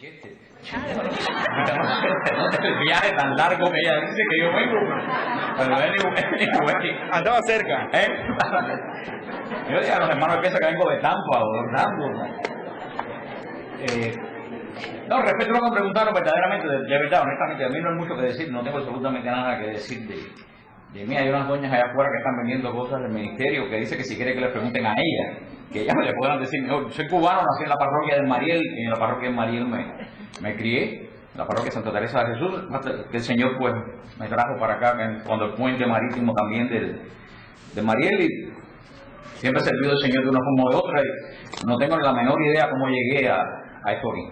Chiste. El viaje tan largo que ella dice que yo vengo. Pero anyway. Andaba cerca. Yo decía a los hermanos piensan que vengo de Tampa o de Orlando. No, respecto a lo que me preguntaron, verdaderamente, de verdad, honestamente, a mí no hay mucho que decir, no tengo absolutamente nada que decir de mí. Hay unas doñas allá afuera que están vendiendo cosas del ministerio que dice que si quiere que le pregunten a ella, que ellas le puedan decir, yo soy cubano, nací en la parroquia de Mariel, y en la parroquia de Mariel me crié, en la parroquia de Santa Teresa de Jesús, el Señor pues me trajo para acá cuando el puente marítimo también de Mariel, y siempre he servido al Señor de una forma o de otra, y no tengo ni la menor idea cómo llegué a esto aquí.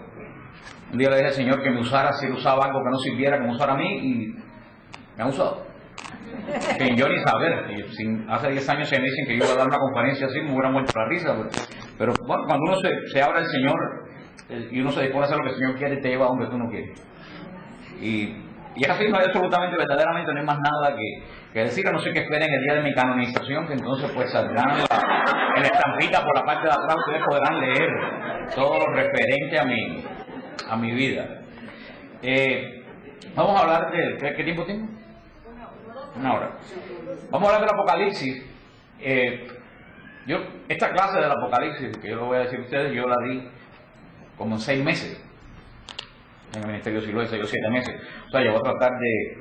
Un día le dije al Señor que me usara, si él usaba algo que no sirviera, que me usara a mí, y me ha usado. Sin yo ni saber. Hace 10 años se me dicen que yo iba a dar una conferencia así, me hubiera muerto la risa. Pero bueno, cuando uno se abre al Señor y uno se dispone a hacer lo que el Señor quiere, te lleva a donde tú no quieres. Y es así, no hay absolutamente, verdaderamente, no hay más nada que decir, a no ser que esperen el día de mi canonización, que entonces pues saldrán en la estampita por la parte de atrás, ustedes podrán leer todo lo referente a mi vida. Vamos a hablar de... ¿Qué tiempo tengo? Una hora. Vamos a hablar del Apocalipsis. Esta clase del Apocalipsis, que yo lo voy a decir a ustedes, yo la di como en 6 meses. En el Ministerio de Siloé, 6 o 7 meses. O sea, yo voy a tratar de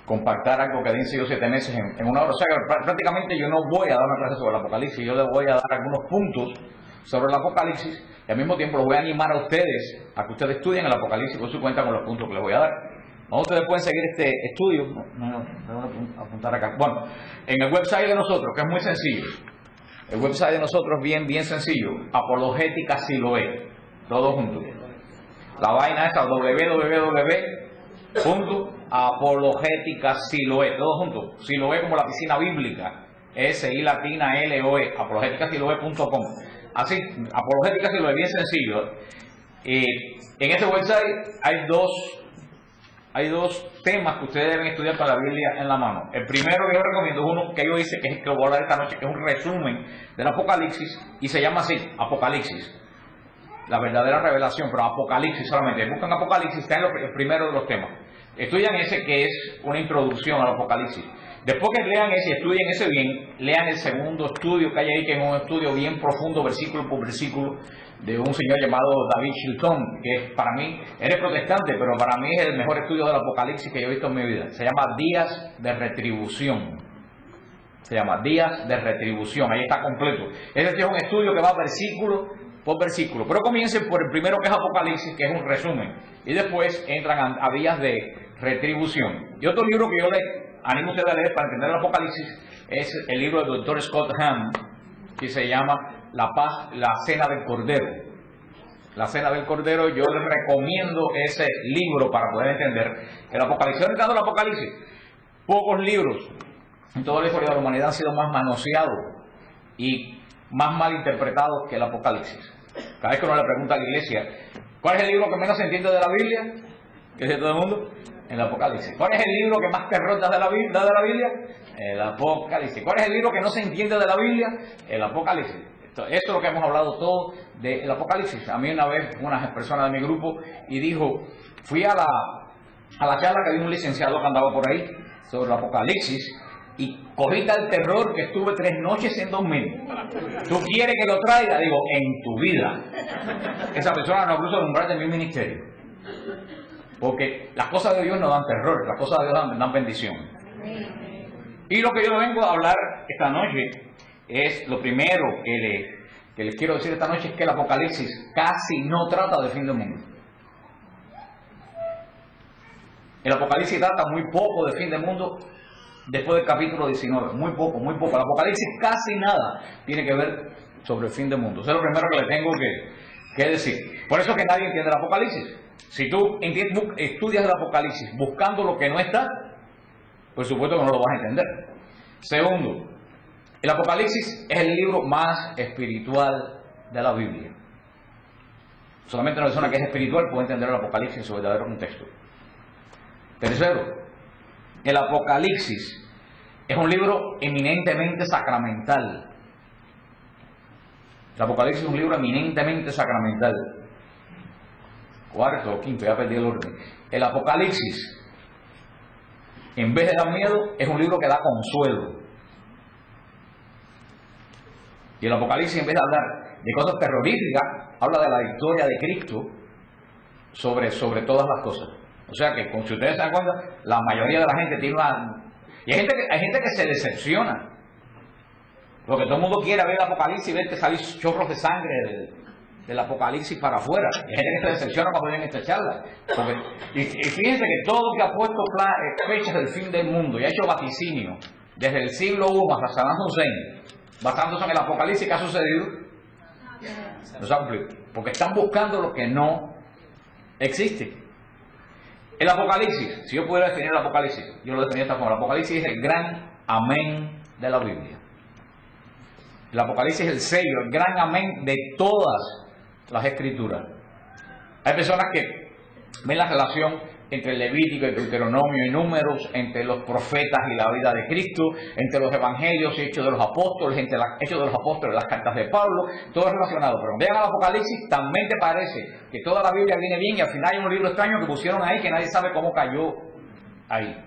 compactar algo que di en 6 o 7 meses en una hora. O sea, que prácticamente yo no voy a dar una clase sobre el Apocalipsis, yo les voy a dar algunos puntos sobre el Apocalipsis y al mismo tiempo los voy a animar a ustedes a que ustedes estudien el Apocalipsis por su cuenta con los puntos que les voy a dar. Ustedes pueden seguir este estudio, voy a apuntar acá. Bueno, en el website de nosotros, que es muy sencillo, el website de nosotros es bien sencillo, Apologética Siloé, todo junto. La vaina es www.apologeticasiloé, todo junto. Siloé como la piscina bíblica, S-I latina L-O-E, apologeticasiloé.com. Así, Apologética Siloé, bien sencillo. En este website hay dos temas que ustedes deben estudiar para la Biblia en la mano. El primero que yo recomiendo es uno que yo hice, que es el que voy a hablar esta noche, que es un resumen del Apocalipsis, y se llama así, Apocalipsis. La verdadera revelación, pero Apocalipsis solamente. Buscan Apocalipsis, está en el primero de los temas. Estudian ese, que es una introducción al Apocalipsis. Después que lean ese y estudien ese bien, lean el segundo estudio que hay ahí, que es un estudio bien profundo, versículo por versículo, de un señor llamado David Chilton, que para mí, él es protestante, pero para mí es el mejor estudio del Apocalipsis que yo he visto en mi vida. Se llama Días de Retribución. Se llama Días de Retribución, ahí está completo. Ese es un estudio que va versículo por versículo, pero comiencen por el primero, que es Apocalipsis, que es un resumen, y después entran a Días de Retribución. Y otro libro que yo les animo a ustedes a leer para entender el Apocalipsis es el libro del Dr. Scott Hahn, que se llama La Cena del Cordero. La Cena del Cordero, yo les recomiendo ese libro para poder entender el Apocalipsis. ¿Han el Apocalipsis? Pocos libros en toda la historia de la humanidad han sido más manoseados y más mal interpretados que el Apocalipsis. Cada vez que uno le pregunta a la iglesia, ¿cuál es el libro que menos se entiende de la Biblia? ¿Qué dice todo el mundo? El Apocalipsis. ¿Cuál es el libro que más terror da de la Biblia? El Apocalipsis. ¿Cuál es el libro que no se entiende de la Biblia? El Apocalipsis. Esto es lo que hemos hablado todo del Apocalipsis. A mí una vez una persona de mi grupo y dijo, fui a la charla que dio un licenciado que andaba por ahí sobre el Apocalipsis y cogí tal terror que estuve 3 noches en 2 meses. ¿Tú quieres que lo traiga? Digo, en tu vida. Esa persona no cruza el umbral de mi ministerio. Porque las cosas de Dios no dan terror, las cosas de Dios dan bendición. Y lo que yo vengo a hablar esta noche es lo primero que les quiero decir esta noche, es que el Apocalipsis casi no trata del fin del mundo. El Apocalipsis trata muy poco del fin del mundo después del capítulo 19, muy poco. El Apocalipsis casi nada tiene que ver sobre el fin del mundo. Eso es lo primero que le tengo que decir. Por eso es que nadie entiende el Apocalipsis. Si tú estudias el Apocalipsis buscando lo que no está, por supuesto que no lo vas a entender. Segundo, el Apocalipsis es el libro más espiritual de la Biblia. Solamente una persona que es espiritual puede entender el Apocalipsis en su verdadero contexto. Tercero, el Apocalipsis es un libro eminentemente sacramental. El Apocalipsis es un libro eminentemente sacramental. cuarto o quinto, ya perdí el orden. El Apocalipsis, en vez de dar miedo, es un libro que da consuelo. Y el Apocalipsis, en vez de hablar de cosas terroríficas, habla de la victoria de Cristo sobre todas las cosas. O sea que, como si ustedes se dan cuenta, la mayoría de la gente tiene una... Y hay gente que se decepciona. Porque todo el mundo quiere ver el Apocalipsis y ver que salen chorros de sangre del Apocalipsis para afuera. Hay gente que se decepciona cuando ven esta charla. Y fíjense que todo lo que ha puesto fechas del fin del mundo y ha hecho vaticinio desde el siglo I hasta Saddam Hussein, basándose en el Apocalipsis que ha sucedido, no se ha cumplido. Porque están buscando lo que no existe. El Apocalipsis, si yo pudiera definir el Apocalipsis, yo lo definí de esta forma. El Apocalipsis es el gran amén de la Biblia. El Apocalipsis es el sello, el gran amén de todas las escrituras. Hay personas que ven la relación entre el Levítico y Deuteronomio y Números, entre los profetas y la vida de Cristo, entre los evangelios y hechos de los apóstoles, entre los hechos de los apóstoles y las cartas de Pablo, todo es relacionado. Pero vean al Apocalipsis, también te parece que toda la Biblia viene bien y al final hay un libro extraño que pusieron ahí que nadie sabe cómo cayó ahí.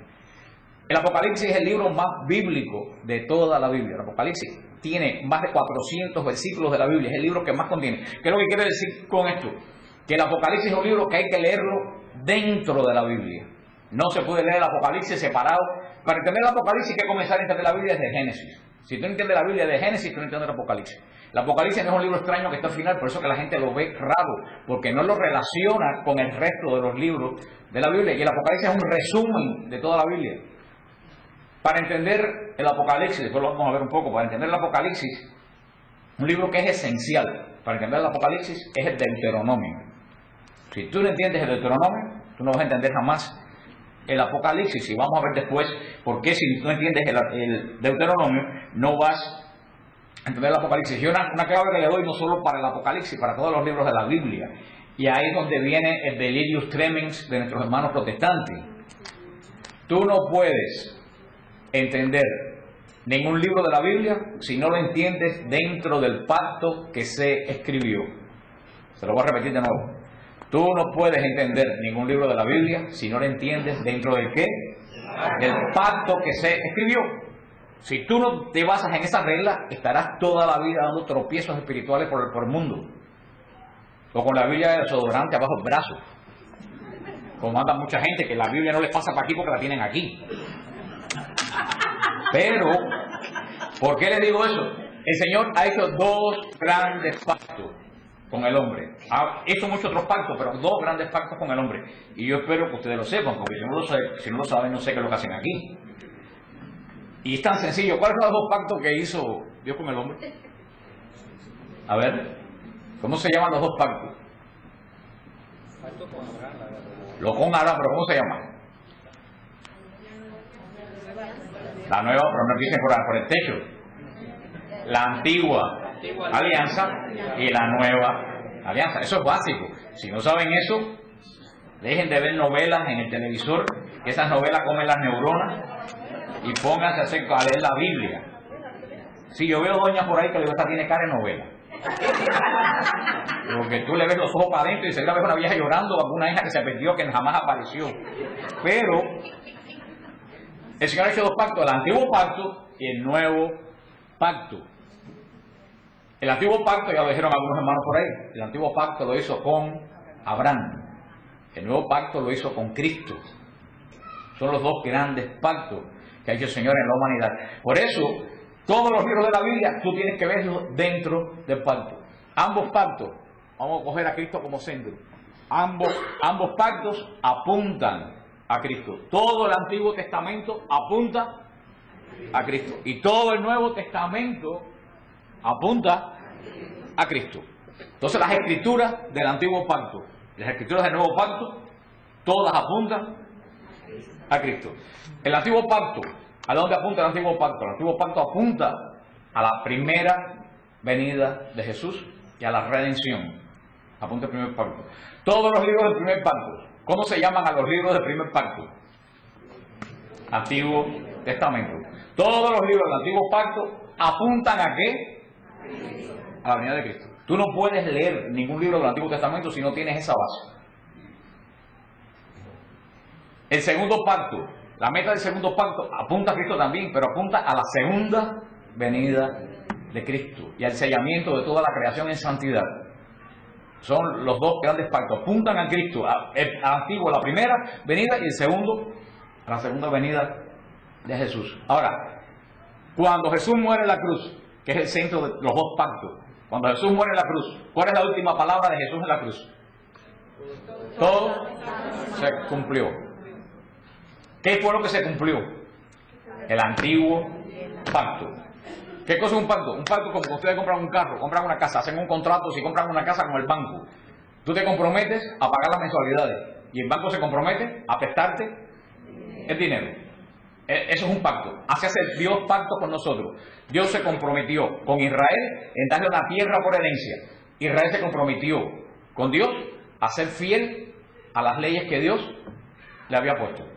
El Apocalipsis es el libro más bíblico de toda la Biblia. El Apocalipsis tiene más de 400 versículos de la Biblia, es el libro que más contiene. ¿Qué es lo que quiere decir con esto? Que el Apocalipsis es un libro que hay que leerlo dentro de la Biblia. No se puede leer el Apocalipsis separado. Para entender el Apocalipsis hay que comenzar a entender la Biblia desde Génesis. Si tú no entiendes la Biblia de Génesis, tú no entiendes el Apocalipsis. El Apocalipsis no es un libro extraño que está al final, por eso que la gente lo ve raro, porque no lo relaciona con el resto de los libros de la Biblia. Y el Apocalipsis es un resumen de toda la Biblia. Para entender el Apocalipsis, después lo vamos a ver un poco, para entender el Apocalipsis, un libro que es esencial para entender el Apocalipsis es el Deuteronomio. Si tú no entiendes el Deuteronomio, tú no vas a entender jamás el Apocalipsis. Y vamos a ver después por qué si tú no entiendes el Deuteronomio, no vas a entender el Apocalipsis. Y una clave que le doy no solo para el Apocalipsis, para todos los libros de la Biblia. Y ahí es donde viene el delirium tremens de nuestros hermanos protestantes. Tú no puedes entender ningún libro de la Biblia si no lo entiendes dentro del pacto que se escribió. Se lo voy a repetir de nuevo. Tú no puedes entender ningún libro de la Biblia si no lo entiendes dentro del ¿qué? Del pacto que se escribió. Si tú no te basas en esa regla, estarás toda la vida dando tropiezos espirituales por el mundo. O con la Biblia de desodorante abajo el brazo. Como manda mucha gente que la Biblia no les pasa para aquí porque la tienen aquí. Pero, ¿por qué les digo eso? El Señor ha hecho dos grandes pactos con el hombre. Ha hecho muchos otros pactos, pero dos grandes pactos con el hombre. Y yo espero que ustedes lo sepan, porque si no lo saben, no sé qué es lo que hacen aquí. Y es tan sencillo. ¿Cuáles son los dos pactos que hizo Dios con el hombre? A ver, ¿cómo se llaman los dos pactos? Pacto con Abraham. Lo con Abraham, pero ¿cómo se llama? La nueva, pero no empiecen por el techo. La antigua alianza y la nueva alianza. Eso es básico. Si no saben eso, dejen de ver novelas en el televisor, que esas novelas comen las neuronas, y pónganse a leer la Biblia. Si yo veo doñas por ahí que le digo, esta tiene cara de novela. Porque tú le ves los ojos para adentro y se ves una vieja llorando, alguna hija que se perdió, que jamás apareció. Pero el Señor ha hecho dos pactos, el antiguo pacto y el nuevo pacto. El antiguo pacto, ya lo dijeron algunos hermanos por ahí, el antiguo pacto lo hizo con Abraham. El nuevo pacto lo hizo con Cristo. Son los dos grandes pactos que ha hecho el Señor en la humanidad. Por eso, todos los libros de la Biblia, tú tienes que verlos dentro del pacto. Ambos pactos, vamos a coger a Cristo como centro. Ambos pactos apuntan a Cristo. Todo el Antiguo Testamento apunta a Cristo. Y todo el Nuevo Testamento apunta a Cristo. Entonces las escrituras del Antiguo Pacto, las escrituras del Nuevo Pacto, todas apuntan a Cristo. El Antiguo Pacto, ¿a dónde apunta el Antiguo Pacto? El Antiguo Pacto apunta a la primera venida de Jesús y a la redención. Apunta el primer pacto. Todos los libros del primer pacto, ¿cómo se llaman a los libros del primer pacto? Antiguo Testamento. Todos los libros del Antiguo Pacto apuntan ¿a qué? A la venida de Cristo. Tú no puedes leer ningún libro del Antiguo Testamento si no tienes esa base. El segundo pacto, la meta del segundo pacto apunta a Cristo también, pero apunta a la segunda venida de Cristo y al sellamiento de toda la creación en santidad. Son los dos grandes pactos, apuntan a Cristo, al antiguo, la primera venida, y el segundo, a la segunda venida de Jesús. Ahora, cuando Jesús muere en la cruz, que es el centro de los dos pactos, cuando Jesús muere en la cruz, ¿cuál es la última palabra de Jesús en la cruz? Todo se cumplió. ¿Qué fue lo que se cumplió? El antiguo pacto. ¿Qué cosa es un pacto? Un pacto como que ustedes compran un carro, compran una casa, hacen un contrato, si compran una casa con el banco. Tú te comprometes a pagar las mensualidades y el banco se compromete a prestarte el dinero. Eso es un pacto. Así hace Dios pacto con nosotros. Dios se comprometió con Israel en darle una tierra por herencia. Israel se comprometió con Dios a ser fiel a las leyes que Dios le había puesto.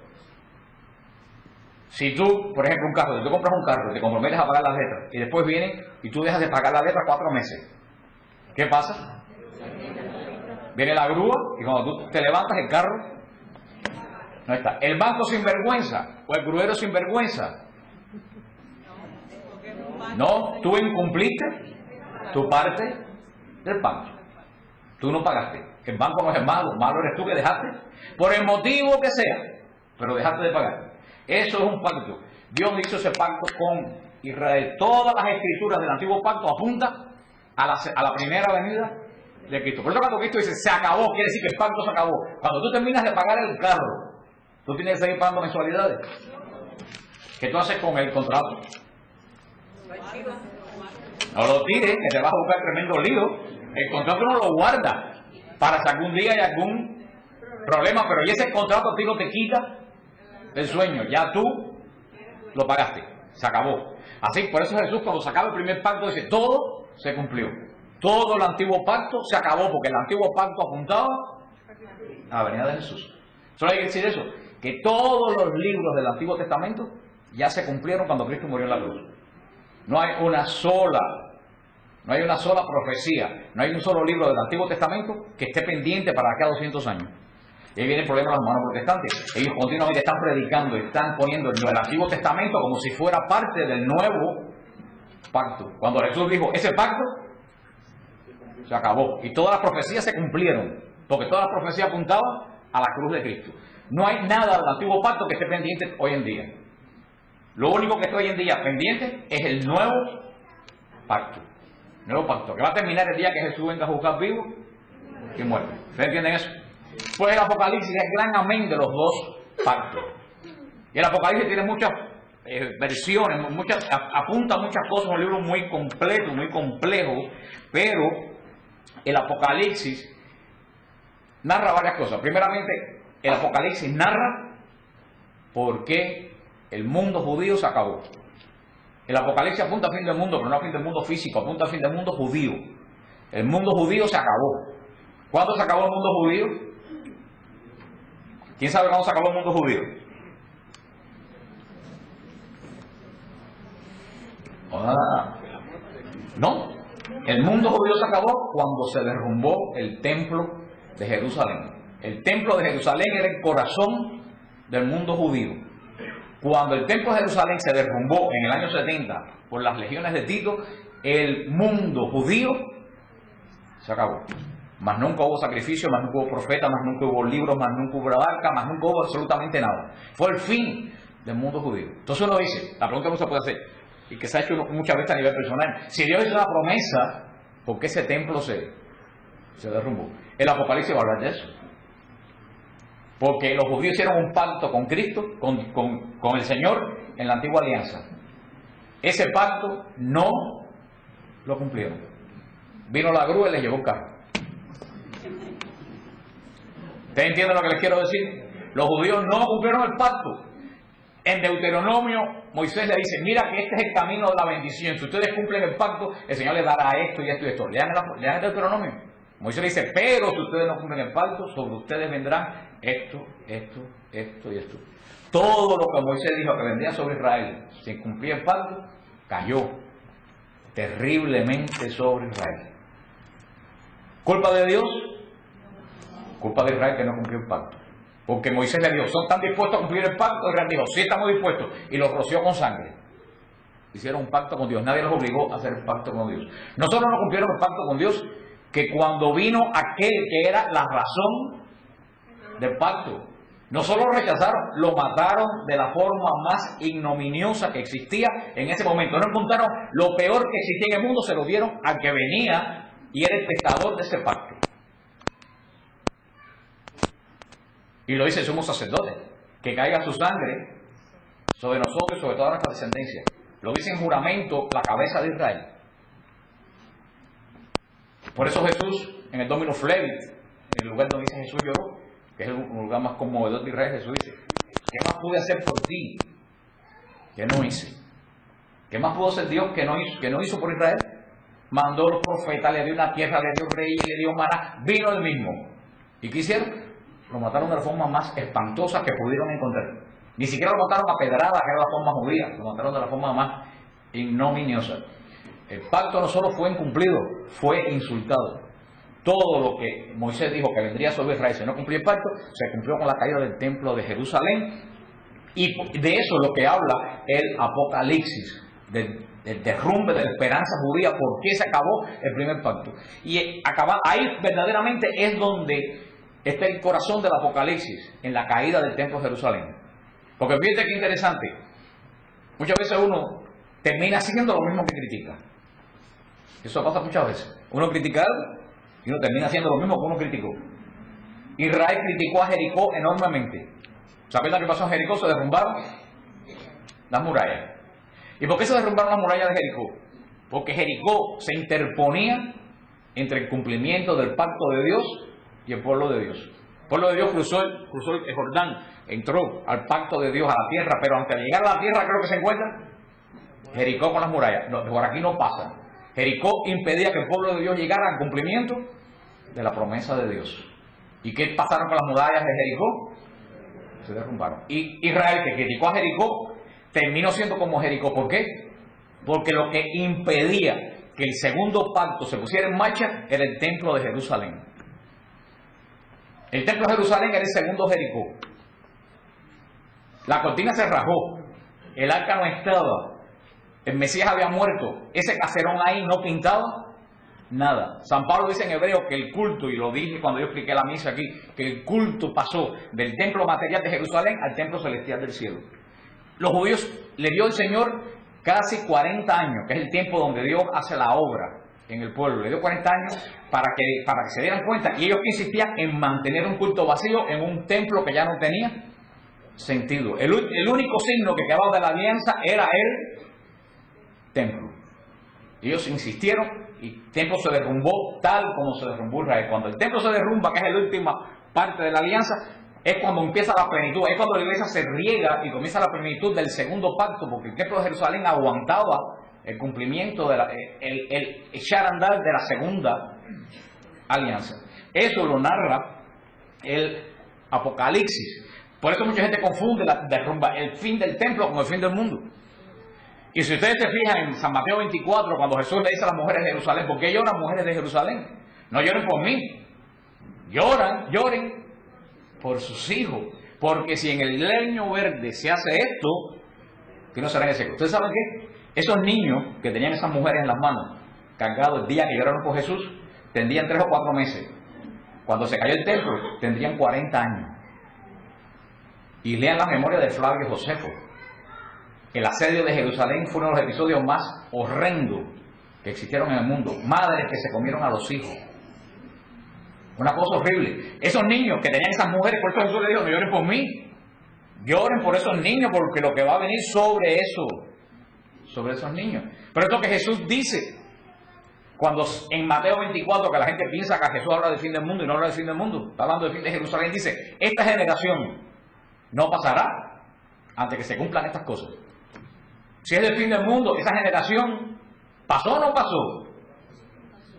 Si tú, por ejemplo, si tú compras un carro y te comprometes a pagar las letras y después viene y tú dejas de pagar las letras 4 meses, ¿qué pasa? Viene la grúa y cuando tú te levantas el carro no está. El banco sin vergüenza o el gruero sin vergüenza. No, tú incumpliste tu parte del pacto. Tú no pagaste. El banco no es el malo, malo eres tú que dejaste, por el motivo que sea, pero dejaste de pagar. Eso es un pacto. Dios hizo ese pacto con Israel. Todas las escrituras del antiguo pacto apuntan a la primera venida de Cristo. Por eso cuando Cristo dice se acabó, quiere decir que el pacto se acabó. Cuando tú terminas de pagar el carro, tú tienes que seguir pagando mensualidades. ¿Qué tú haces con el contrato? No lo tires, que te vas a buscar tremendo lío. El contrato no lo guarda para si algún día hay algún problema, pero y ese contrato a ti no te quita el sueño, ya tú lo pagaste, se acabó. Así, por eso Jesús cuando se acaba el primer pacto dice, todo se cumplió. Todo el antiguo pacto se acabó, porque el antiguo pacto apuntaba a la venida de Jesús. Solo hay que decir eso, que todos los libros del Antiguo Testamento ya se cumplieron cuando Cristo murió en la cruz. No hay una sola profecía, no hay un solo libro del Antiguo Testamento que esté pendiente para acá 200 años. Y ahí viene el problema de los hermanos protestantes. Ellos continuamente están predicando, están poniendo el Antiguo Testamento como si fuera parte del nuevo pacto. Cuando Jesús dijo, ese pacto se acabó. Y todas las profecías se cumplieron, porque todas las profecías apuntaban a la cruz de Cristo. No hay nada del Antiguo pacto que esté pendiente hoy en día. Lo único que está hoy en día pendiente es el nuevo pacto. Nuevo pacto, que va a terminar el día que Jesús venga a juzgar vivo y muerto. ¿Ustedes entienden eso? Pues el Apocalipsis es el gran amén de los dos pactos. Y el Apocalipsis tiene muchas versiones, apunta muchas cosas, un libro muy completo, muy complejo, pero el Apocalipsis narra varias cosas. Primeramente, el Apocalipsis narra por qué el mundo judío se acabó. El Apocalipsis apunta al fin del mundo, pero no al fin del mundo físico, apunta al fin del mundo judío. El mundo judío se acabó. ¿Cuándo se acabó el mundo judío? ¿Quién sabe cuándo se acabó el mundo judío? No. El mundo judío se acabó cuando se derrumbó el templo de Jerusalén. El templo de Jerusalén era el corazón del mundo judío. Cuando el templo de Jerusalén se derrumbó en el año 70 por las legiones de Tito, el mundo judío se acabó. Más nunca hubo sacrificio, más nunca hubo profeta, más nunca hubo libros, más nunca hubo arca, más nunca hubo absolutamente nada. Fue el fin del mundo judío. Entonces uno dice, la pregunta que uno se puede hacer, y que se ha hecho muchas veces a nivel personal, si Dios hizo una promesa, ¿por qué ese templo se derrumbó? El Apocalipsis va a hablar de eso. Porque los judíos hicieron un pacto con Cristo, con el Señor, en la antigua alianza. Ese pacto no lo cumplieron. Vino la grúa y les llevó un carro. ¿Ustedes entienden lo que les quiero decir? Los judíos no cumplieron el pacto. En Deuteronomio, Moisés le dice, mira que este es el camino de la bendición. Si ustedes cumplen el pacto, el Señor les dará esto y esto y esto. Lean el Deuteronomio. Moisés le dice, pero si ustedes no cumplen el pacto, sobre ustedes vendrán esto, esto, esto y esto. Todo lo que Moisés dijo que vendría sobre Israel, sin cumplir el pacto, cayó terriblemente sobre Israel. ¿Culpa de Dios? Culpa de Israel que no cumplió el pacto. Porque Moisés le dijo, ¿son tan dispuestos a cumplir el pacto? Israel dijo, sí estamos dispuestos. Y los roció con sangre. Hicieron un pacto con Dios. Nadie los obligó a hacer el pacto con Dios. No solo no cumplieron el pacto con Dios, que cuando vino aquel que era la razón del pacto, no solo lo rechazaron, lo mataron de la forma más ignominiosa que existía en ese momento. No encontraron lo peor que existía en el mundo, se lo dieron al que venía y era el testador de ese pacto. Y lo dice el sumo sacerdote, que caiga su sangre sobre nosotros y sobre toda nuestra descendencia. Lo dice en juramento la cabeza de Israel. Por eso Jesús, en el Dominus Flevit, en el lugar donde dice Jesús lloró, que es el lugar más conmovedor de Israel, Jesús dice, ¿qué más pude hacer por ti que no hice? ¿Qué más pudo hacer Dios que no hizo por Israel? Mandó los profetas, le dio una tierra, le dio rey, le dio maná, vino el mismo. ¿Y qué hicieron? Lo mataron de la forma más espantosa que pudieron encontrar. Ni siquiera lo mataron a pedradas, que era la forma judía, lo mataron de la forma más ignominiosa. El pacto no solo fue incumplido, fue insultado. Todo lo que Moisés dijo que vendría sobre Israel si no cumplía el pacto, se cumplió con la caída del templo de Jerusalén. Y de eso es lo que habla el Apocalipsis, del derrumbe de la esperanza judía, por qué se acabó el primer pacto. Y ahí verdaderamente es donde está el corazón del Apocalipsis, en la caída del templo de Jerusalén. Porque fíjate qué interesante, muchas veces uno termina haciendo lo mismo que critica. Eso pasa muchas veces. Uno critica algo y uno termina haciendo lo mismo que uno criticó. Israel criticó a Jericó enormemente. ¿Saben lo que pasó en Jericó? Se derrumbaron las murallas. ¿Y por qué se derrumbaron las murallas de Jericó? Porque Jericó se interponía entre el cumplimiento del pacto de Dios y el pueblo de Dios. El pueblo de Dios cruzó el Jordán, entró al pacto de Dios, a la tierra, pero antes de llegar a la tierra, creo que se encuentra Jericó con las murallas. No, por aquí no pasa. Jericó impedía que el pueblo de Dios llegara al cumplimiento de la promesa de Dios. ¿Y qué pasaron con las murallas de Jericó? Se derrumbaron. Y Israel, que criticó a Jericó, terminó siendo como Jericó. ¿Por qué? Porque lo que impedía que el segundo pacto se pusiera en marcha era el templo de Jerusalén. El templo de Jerusalén era el segundo Jericó. La cortina se rajó, el arca no estaba, el Mesías había muerto, ese caserón ahí no pintaba nada. San Pablo dice en Hebreo que el culto, y lo dije cuando yo expliqué la misa aquí, que el culto pasó del templo material de Jerusalén al templo celestial del cielo. Los judíos le dio el Señor casi 40 años, que es el tiempo donde Dios hace la obra en el pueblo. Le dio 40 años para que se dieran cuenta, y ellos insistían en mantener un culto vacío en un templo que ya no tenía sentido. El único signo que quedaba de la alianza era el templo. Ellos insistieron y el templo se derrumbó tal como se derrumbó Israel. Cuando el templo se derrumba, que es la última parte de la alianza, es cuando empieza la plenitud, es cuando la iglesia se riega y comienza la plenitud del segundo pacto, porque el templo de Jerusalén aguantaba el cumplimiento de el echar a andar de la segunda alianza. Eso lo narra el Apocalipsis. Por eso mucha gente confunde el fin del templo con el fin del mundo. Y si ustedes se fijan en San Mateo 24, cuando Jesús le dice a las mujeres de Jerusalén, ¿por qué lloran mujeres de Jerusalén? No lloren por mí, lloren por sus hijos. Porque si en el leño verde se hace esto, que no será en el seco. ¿Ustedes saben qué? Esos niños que tenían esas mujeres en las manos, cargados el día que lloraron por Jesús, tendrían 3 o 4 meses. Cuando se cayó el templo, tendrían 40 años. Y lean la memoria de Flavio Josefo. El asedio de Jerusalén fue uno de los episodios más horrendos que existieron en el mundo. Madres que se comieron a los hijos. Una cosa horrible. Esos niños que tenían esas mujeres, por eso Jesús le dijo, no lloren por mí. Lloren por esos niños, porque lo que va a venir sobre esos niños. Pero esto que Jesús dice, cuando en Mateo 24, que la gente piensa que Jesús habla del fin del mundo y no habla del fin del mundo, está hablando del fin de Jerusalén, dice, esta generación no pasará antes que se cumplan estas cosas. Si es del fin del mundo, esa generación, ¿pasó o no pasó?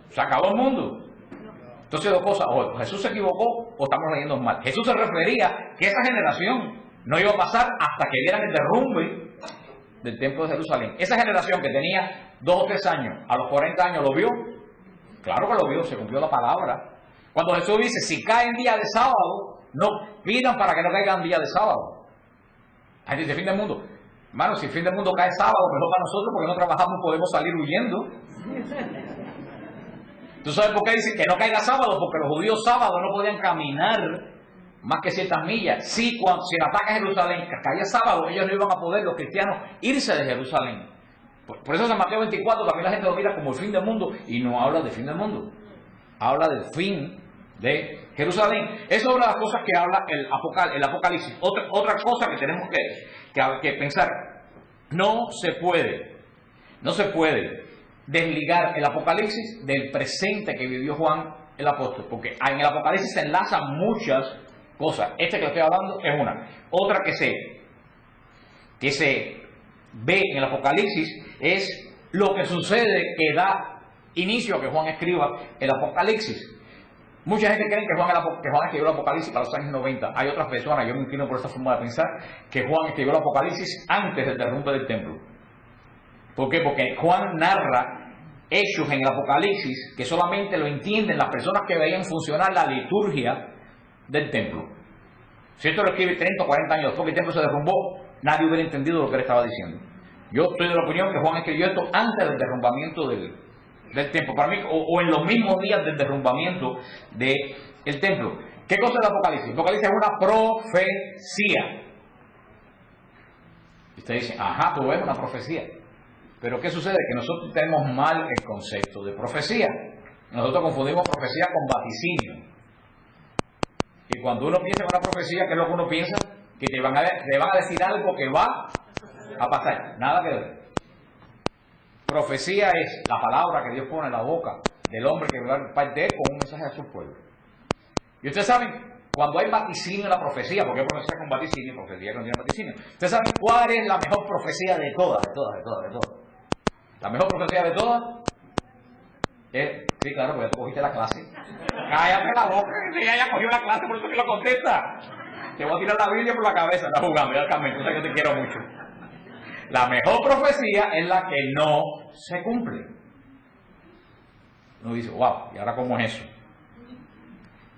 Se acabó el mundo. Entonces, 2 cosas, o Jesús se equivocó o estamos leyendo mal. Jesús se refería que esa generación no iba a pasar hasta que vieran el derrumbe del templo de Jerusalén. Esa generación que tenía 2 o 3 años, a los 40 años lo vio. Claro que lo vio, se cumplió la palabra. Cuando Jesús dice, si cae en día de sábado, no pidan para que no caigan día de sábado. Ahí dice, fin del mundo. Hermano, si el fin del mundo cae sábado, mejor para nosotros porque no trabajamos y podemos salir huyendo. ¿Tú sabes por qué dicen que no caiga sábado? Porque los judíos sábado no podían caminar más que ciertas millas. Si el ataque a Jerusalén caía sábado, ellos no iban a poder, los cristianos, irse de Jerusalén. Por eso en Mateo 24 también la gente lo mira como el fin del mundo y no habla del fin del mundo. Habla del fin de Jerusalén. Esa es una de las cosas que habla el Apocalipsis. Otra cosa que tenemos que pensar. No se puede desligar el Apocalipsis del presente que vivió Juan el apóstol. Porque en el Apocalipsis se enlazan muchas cosas. Este que estoy hablando es una. Otra que se ve en el Apocalipsis es lo que sucede que da inicio a que Juan escriba el Apocalipsis. Mucha gente cree que Juan escribió el Apocalipsis para los años 90. Hay otras personas, yo me inclino por esta forma de pensar, que Juan escribió el Apocalipsis antes del derrumbe del templo. ¿Por qué? Porque Juan narra hechos en el Apocalipsis que solamente lo entienden las personas que veían funcionar la liturgia del templo. Si esto lo escribe 30 o 40 años después que el templo se derrumbó, nadie hubiera entendido lo que él estaba diciendo. Yo estoy de la opinión que Juan escribió esto antes del derrumbamiento del templo, para mí, o en los mismos días del derrumbamiento del templo. ¿Qué cosa es el Apocalipsis? El Apocalipsis es una profecía. Y usted dice, ajá, tú ves una profecía. Pero ¿qué sucede? Que nosotros tenemos mal el concepto de profecía. Nosotros confundimos profecía con vaticinio. Y cuando uno piensa en una profecía, ¿qué es lo que uno piensa? Que te van a decir algo que va a pasar. Nada que ver. Profecía es la palabra que Dios pone en la boca del hombre que va a parte de él con un mensaje a su pueblo. Y ustedes saben, cuando hay vaticinio en la profecía, porque hay profecía con vaticinio y profecía que no tiene vaticinio, ustedes saben cuál es la mejor profecía de todas. La mejor profecía de todas es, sí, claro, porque tú cogiste la clase. Cállate la boca, que ya cogió la clase, por eso que lo contesta. Te voy a tirar la Biblia por la cabeza, está jugando, ya Carmen, tú sabes que te quiero mucho. La mejor profecía es la que no se cumple. Uno dice, wow, ¿y ahora cómo es eso?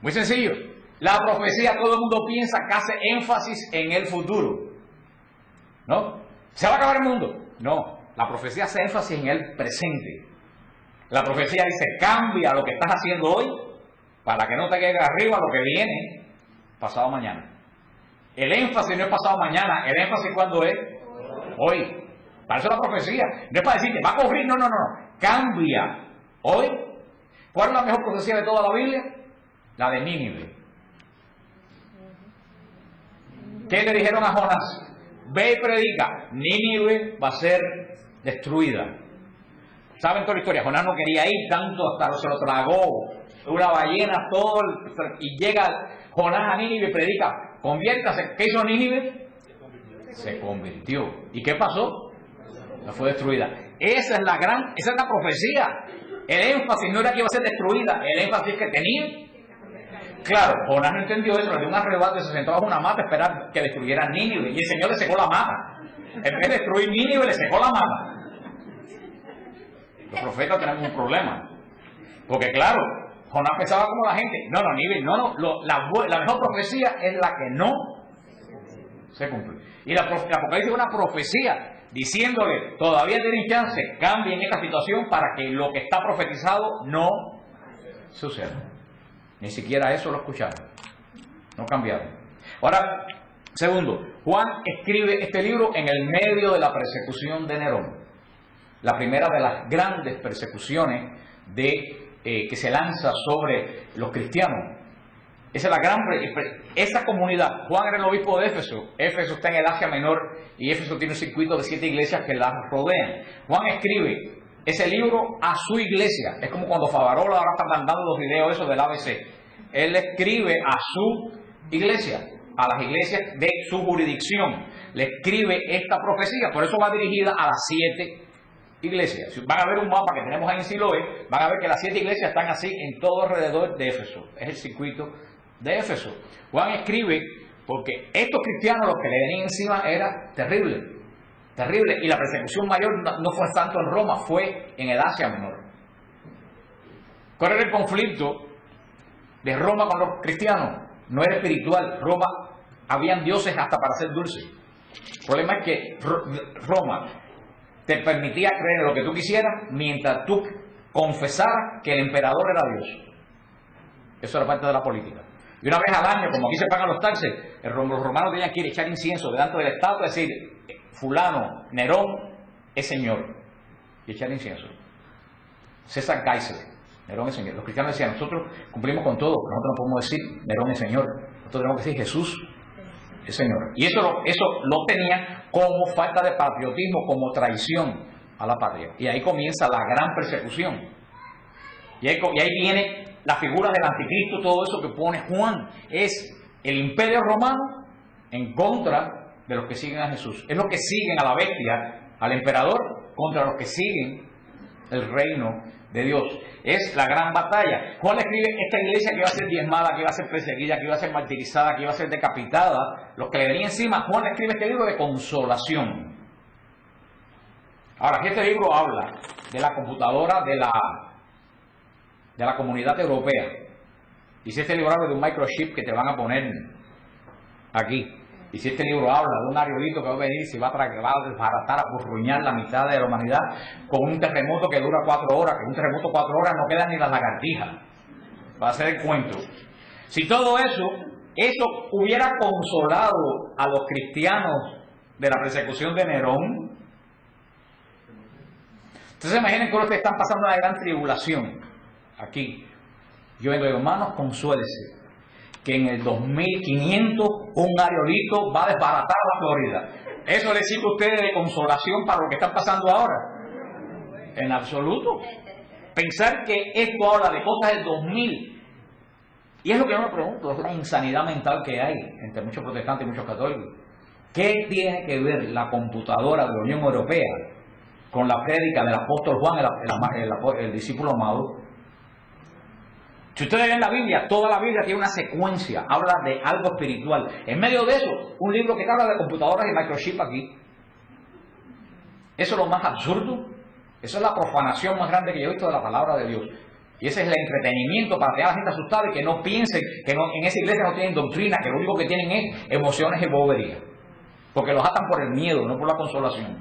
Muy sencillo. La profecía, todo el mundo piensa que hace énfasis en el futuro. ¿No? ¿Se va a acabar el mundo? No. La profecía hace énfasis en el presente. La profecía dice, cambia lo que estás haciendo hoy para que no te quede arriba lo que viene pasado mañana. El énfasis no es pasado mañana, el énfasis ¿cuándo es? Hoy. Para eso es la profecía. No es para decirte, va a ocurrir, no. Cambia. Hoy. ¿Cuál es la mejor profecía de toda la Biblia? La de Nínive. ¿Qué le dijeron a Jonás? Ve y predica. Nínive va a ser destruida. ¿Saben toda la historia? Jonás no quería ir tanto, hasta se lo tragó una ballena, todo, y llega Jonás a Nínive y predica. Conviértase. ¿Qué hizo Nínive? Se convirtió. ¿Y qué pasó? No fue destruida. Esa es la profecía. El énfasis no era que iba a ser destruida, el énfasis que tenía. Claro, Jonás no entendió eso, le dio un arrebato y se sentó bajo una mata a esperar que destruyeran Nínive. Y el Señor le secó la mata. En vez de destruir Nínive, le secó la mata. Los profetas tenemos un problema. Porque claro, Jonás pensaba como la gente. Nínive, la mejor profecía es la que no se cumple. Y la Apocalipsis es una profecía diciéndole, todavía tienen chance, cambien esta situación para que lo que está profetizado no suceda. Ni siquiera eso lo escucharon. No cambiaron. Ahora, segundo, Juan escribe este libro en el medio de la persecución de Nerón. La primera de las grandes persecuciones que se lanza sobre los cristianos. Esa comunidad, Juan era el obispo de Éfeso. Éfeso está en el Asia Menor y Éfeso tiene un circuito de 7 iglesias que la rodean. Juan escribe ese libro a su iglesia. Es como cuando Favarola ahora está mandando los videos esos del ABC. Él escribe a su iglesia, a las iglesias de su jurisdicción. Le escribe esta profecía. Por eso va dirigida a las 7 iglesias. Si van a ver un mapa que tenemos ahí en Siloé, van a ver que las 7 iglesias están así en todo alrededor de Éfeso. Es el circuito de Éfeso. Juan escribe porque estos cristianos lo que le venían encima era terrible. Y la persecución mayor no fue tanto en Roma, fue en el Asia Menor. ¿Cuál era el conflicto de Roma con los cristianos? no era espiritual. Roma, habían dioses hasta para hacer dulce. El problema es que Roma te permitía creer en lo que tú quisieras mientras tú confesaras que el emperador era Dios. Eso era parte de la política. Y una vez al año, como aquí se pagan los taxes, los romanos tenían que ir a echar incienso delante del estatua y decir, fulano, Nerón es señor. Y echar incienso. César Kaiser, Nerón es señor. Los cristianos decían, nosotros cumplimos con todo, pero nosotros no podemos decir Nerón es señor. Nosotros tenemos que decir Jesús es señor. Y eso lo tenía como falta de patriotismo, como traición a la patria. Y ahí comienza la gran persecución. Y ahí viene la figura del anticristo, todo eso que pone Juan. Es el imperio romano en contra de los que siguen a Jesús. Es los que siguen a la bestia, al emperador, contra los que siguen el reino de Dios. Es la gran batalla. Juan escribe esta iglesia que iba a ser diezmada, que iba a ser perseguida, que iba a ser martirizada, que iba a ser decapitada, los que le venían encima. Juan escribe este libro de consolación. Ahora, este libro habla de la computadora de la comunidad europea. Y si este libro habla de un microchip que te van a poner aquí, y si este libro habla de un aerolito que va a venir y se va a desbaratar, a apurruñar la mitad de la humanidad con un terremoto que dura 4 horas, que un terremoto 4 horas no quedan ni las lagartijas, va a ser el cuento. Si todo eso hubiera consolado a los cristianos de la persecución de Nerón, entonces imaginen que ustedes están pasando una gran tribulación aquí. Yo vengo, hermanos, consuélese que en el 2500 un aerolito va a desbaratar la Florida. ¿Eso les sirve a ustedes de consolación para lo que están pasando ahora? En absoluto. Pensar que esto habla de cosas del 2000. Y es lo que yo me pregunto, es la insanidad mental que hay entre muchos protestantes y muchos católicos. ¿Qué tiene que ver la computadora de la Unión Europea con la prédica del apóstol Juan, el discípulo amado? Si ustedes ven la Biblia, toda la Biblia tiene una secuencia, habla de algo espiritual. En medio de eso, un libro que habla de computadoras y microchip aquí. Eso es lo más absurdo. Eso es la profanación más grande que yo he visto de la palabra de Dios. Y ese es el entretenimiento para tener a la gente asustada y que no piensen que en esa iglesia no tienen doctrina, que lo único que tienen es emociones y bobería. Porque los atan por el miedo, no por la consolación.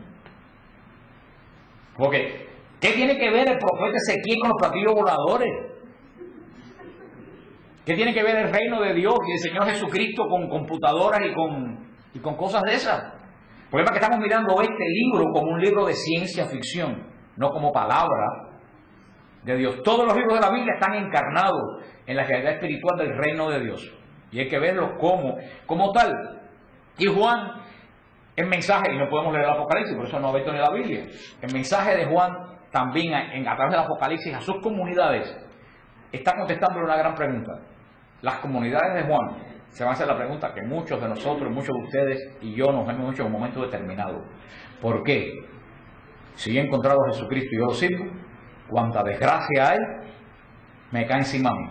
Porque, ¿qué tiene que ver el profeta Ezequiel con los platillos voladores? ¿Qué tiene que ver el reino de Dios y el Señor Jesucristo con computadoras y con cosas de esas? El problema es que estamos mirando este libro como un libro de ciencia ficción, no como palabra de Dios. Todos los libros de la Biblia están encarnados en la realidad espiritual del reino de Dios. Y hay que verlos como tal. Y Juan, el mensaje, y no podemos leer el Apocalipsis, por eso no ha visto ni la Biblia. El mensaje de Juan también a través del Apocalipsis a sus comunidades está contestándole una gran pregunta. Las comunidades de Juan se van a hacer la pregunta que muchos de nosotros, muchos de ustedes y yo nos hemos hecho en un momento determinado. ¿Por qué? Si yo he encontrado a Jesucristo y yo lo sirvo, cuánta desgracia hay, me cae encima a mí.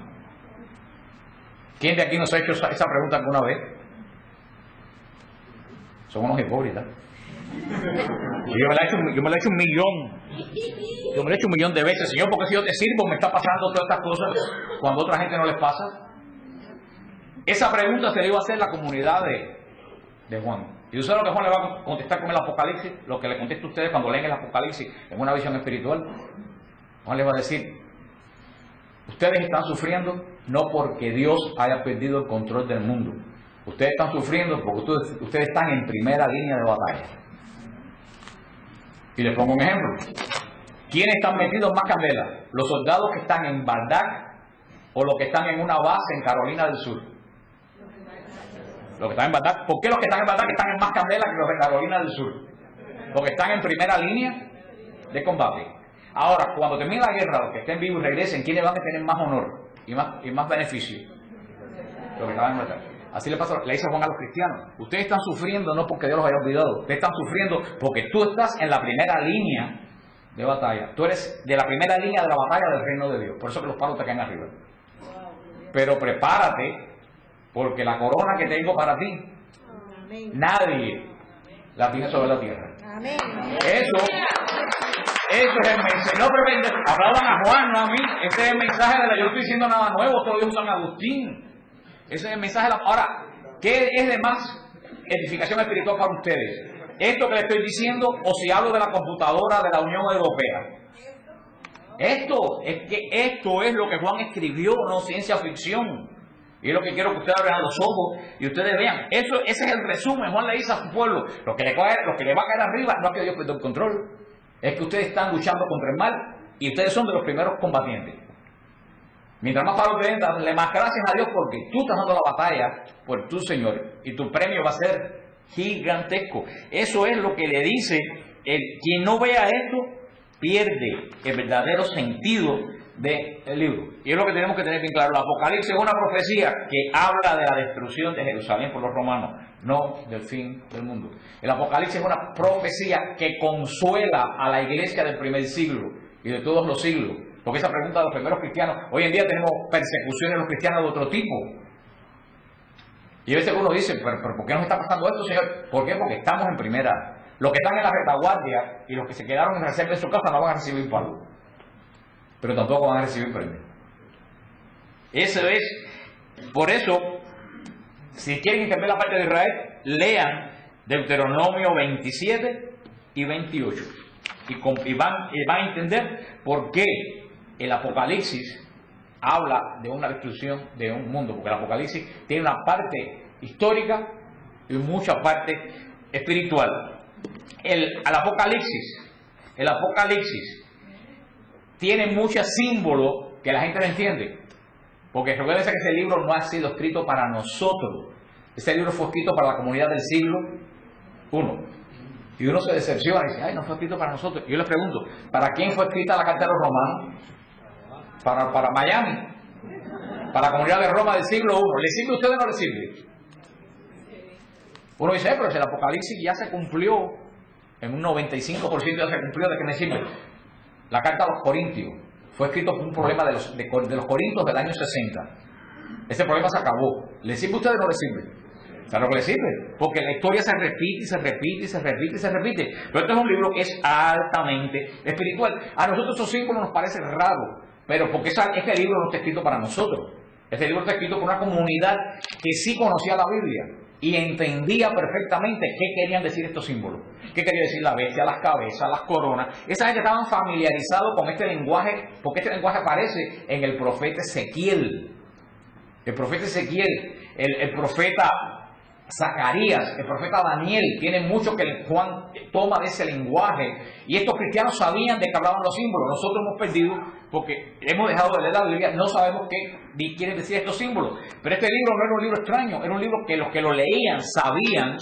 ¿Quién de aquí nos ha hecho esa pregunta alguna vez? Son unos hipócritas. Yo me la he hecho un millón. Yo me lo he hecho un millón de veces. Señor, porque si yo te sirvo me está pasando todas estas cosas cuando a otra gente no les pasa. Esa pregunta se le iba a hacer la comunidad de Juan. ¿Y usted lo que Juan le va a contestar con el Apocalipsis? Lo que le contesta a ustedes cuando leen el Apocalipsis en una visión espiritual. Juan le va a decir, ustedes están sufriendo no porque Dios haya perdido el control del mundo. Ustedes están sufriendo porque ustedes están en primera línea de batalla. Y les pongo un ejemplo. ¿Quiénes están metidos más candela? ¿Los soldados que están en Bagdad o los que están en una base en Carolina del Sur? Los que están en Bagdad. ¿Por qué los que están en Bagdad están en más candela que los de Carolina del Sur? Porque están en primera línea de combate. Ahora, cuando termine la guerra, los que estén vivos y regresen, ¿quiénes van a tener más honor y más beneficio? Los que estaban en Bagdad. Así le dice Juan a los cristianos. Ustedes están sufriendo no porque Dios los haya olvidado. Ustedes están sufriendo porque tú estás en la primera línea de batalla. Tú eres de la primera línea de la batalla del reino de Dios. Por eso que los palos te caen arriba. Pero prepárate, porque la corona que tengo para ti, nadie la tiene sobre la tierra. Eso es el mensaje. No, pero hablaban a Juan, no a mí. Este es el mensaje de la. Yo no estoy diciendo nada nuevo. Todos ellos usan Agustín. Ese es el mensaje de la... Ahora, ¿qué es de más edificación espiritual para ustedes? ¿Esto que les estoy diciendo o si hablo de la computadora de la Unión Europea? Esto es lo que Juan escribió, no ciencia ficción. Y es lo que quiero que ustedes abran los ojos y ustedes vean. Ese es el resumen. Juan le dice a su pueblo, lo que le va a caer arriba no es que Dios perdió el control. Es que ustedes están luchando contra el mal y ustedes son de los primeros combatientes. Mientras más Pablo te dale más gracias a Dios porque tú estás dando la batalla por tu Señor y tu premio va a ser gigantesco. Eso es lo que le dice quien no vea esto pierde el verdadero sentido del libro. Y es lo que tenemos que tener bien claro. El Apocalipsis es una profecía que habla de la destrucción de Jerusalén por los romanos, no del fin del mundo. El Apocalipsis es una profecía que consuela a la iglesia del primer siglo y de todos los siglos. Porque esa pregunta de los primeros cristianos, hoy en día tenemos persecuciones de los cristianos de otro tipo. Y a veces uno dice, pero ¿por qué nos está pasando esto, Señor? ¿Por qué? Porque estamos en primera. Los que están en la retaguardia y los que se quedaron en reserva en su casa no van a recibir palo. Pero tampoco van a recibir premio. Eso es. Por eso, si quieren entender la parte de Israel, lean Deuteronomio 27 y 28. Y van a entender por qué el Apocalipsis habla de una destrucción de un mundo. Porque el Apocalipsis tiene una parte histórica y mucha parte espiritual. El Apocalipsis tiene muchos símbolos que la gente no entiende. Porque recuerden que ese libro no ha sido escrito para nosotros. Ese libro fue escrito para la comunidad del siglo I. Y uno se decepciona y dice, ay, no fue escrito para nosotros. Y yo les pregunto, ¿para quién fue escrita la carta de los romanos? Para Miami. Para la comunidad de Roma del siglo I. ¿Le sirve a ustedes o no le sirve? Uno dice, pero si el Apocalipsis ya se cumplió, en un 95% ya se cumplió, ¿de qué me sirve? La carta a los Corintios fue escrito por un problema de los Corintios del año 60. Ese problema se acabó. ¿Le sirve a ustedes o no le sirve? Claro que le sirve, porque la historia se repite y se repite y se repite y se repite. Pero este es un libro que es altamente espiritual. A nosotros esos símbolos nos parecen raros, pero porque este libro no está escrito para nosotros. Este libro está escrito por una comunidad que sí conocía la Biblia y entendía perfectamente qué querían decir estos símbolos. ¿Qué quería decir la bestia, las cabezas, las coronas? Esa gente estaban familiarizados con este lenguaje, porque este lenguaje aparece en el profeta Ezequiel. El profeta Ezequiel, el profeta Zacarías, el profeta Daniel, tienen mucho que Juan toma de ese lenguaje. Y estos cristianos sabían de qué hablaban los símbolos. Nosotros hemos perdido porque hemos dejado de leer la Biblia, no sabemos qué quieren decir estos símbolos. Pero este libro no era un libro extraño, era un libro que los que lo leían sabían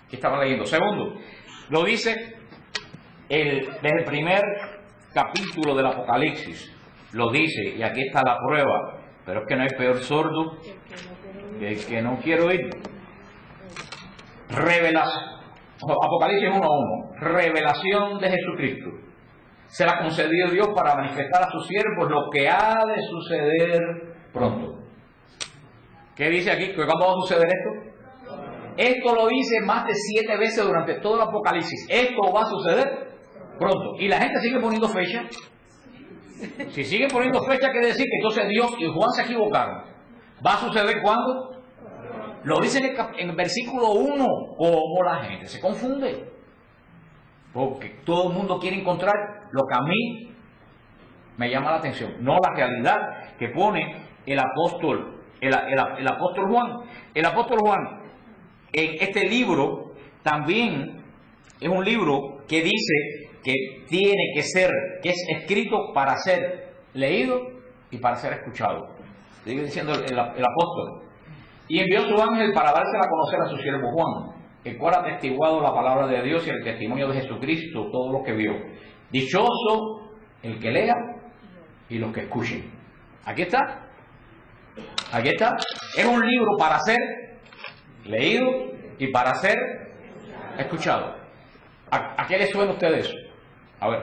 que estaban leyendo. Segundo, lo dice desde el primer capítulo del Apocalipsis. Lo dice, y aquí está la prueba. Pero es que no hay peor sordo que el que no quiere oír. Revelación. Apocalipsis 1:1. Revelación de Jesucristo. Se la concedió Dios para manifestar a sus siervos lo que ha de suceder pronto. ¿Qué dice aquí? ¿Cuándo va a suceder esto? Esto lo dice más de 7 veces durante todo el Apocalipsis. Esto va a suceder pronto. Y la gente sigue poniendo fecha. Si siguen poniendo fecha, quiere decir que entonces Dios y Juan se equivocaron. ¿Va a suceder cuándo? Lo dice en el versículo 1. ¿Cómo la gente se confunde? Porque todo el mundo quiere encontrar lo que a mí me llama la atención, no la realidad que pone el apóstol Juan. El apóstol Juan, en este libro, también es un libro que dice que tiene que ser, que es escrito para ser leído y para ser escuchado. Sigue diciendo el apóstol. Y envió su ángel para dársela a conocer a su siervo Juan, el cual ha atestiguado la palabra de Dios y el testimonio de Jesucristo, todo lo que vio. Dichoso el que lea y los que escuchen. Aquí está. Aquí está. Es un libro para ser leído y para ser escuchado. ¿A qué les suena a ustedes eso? A ver.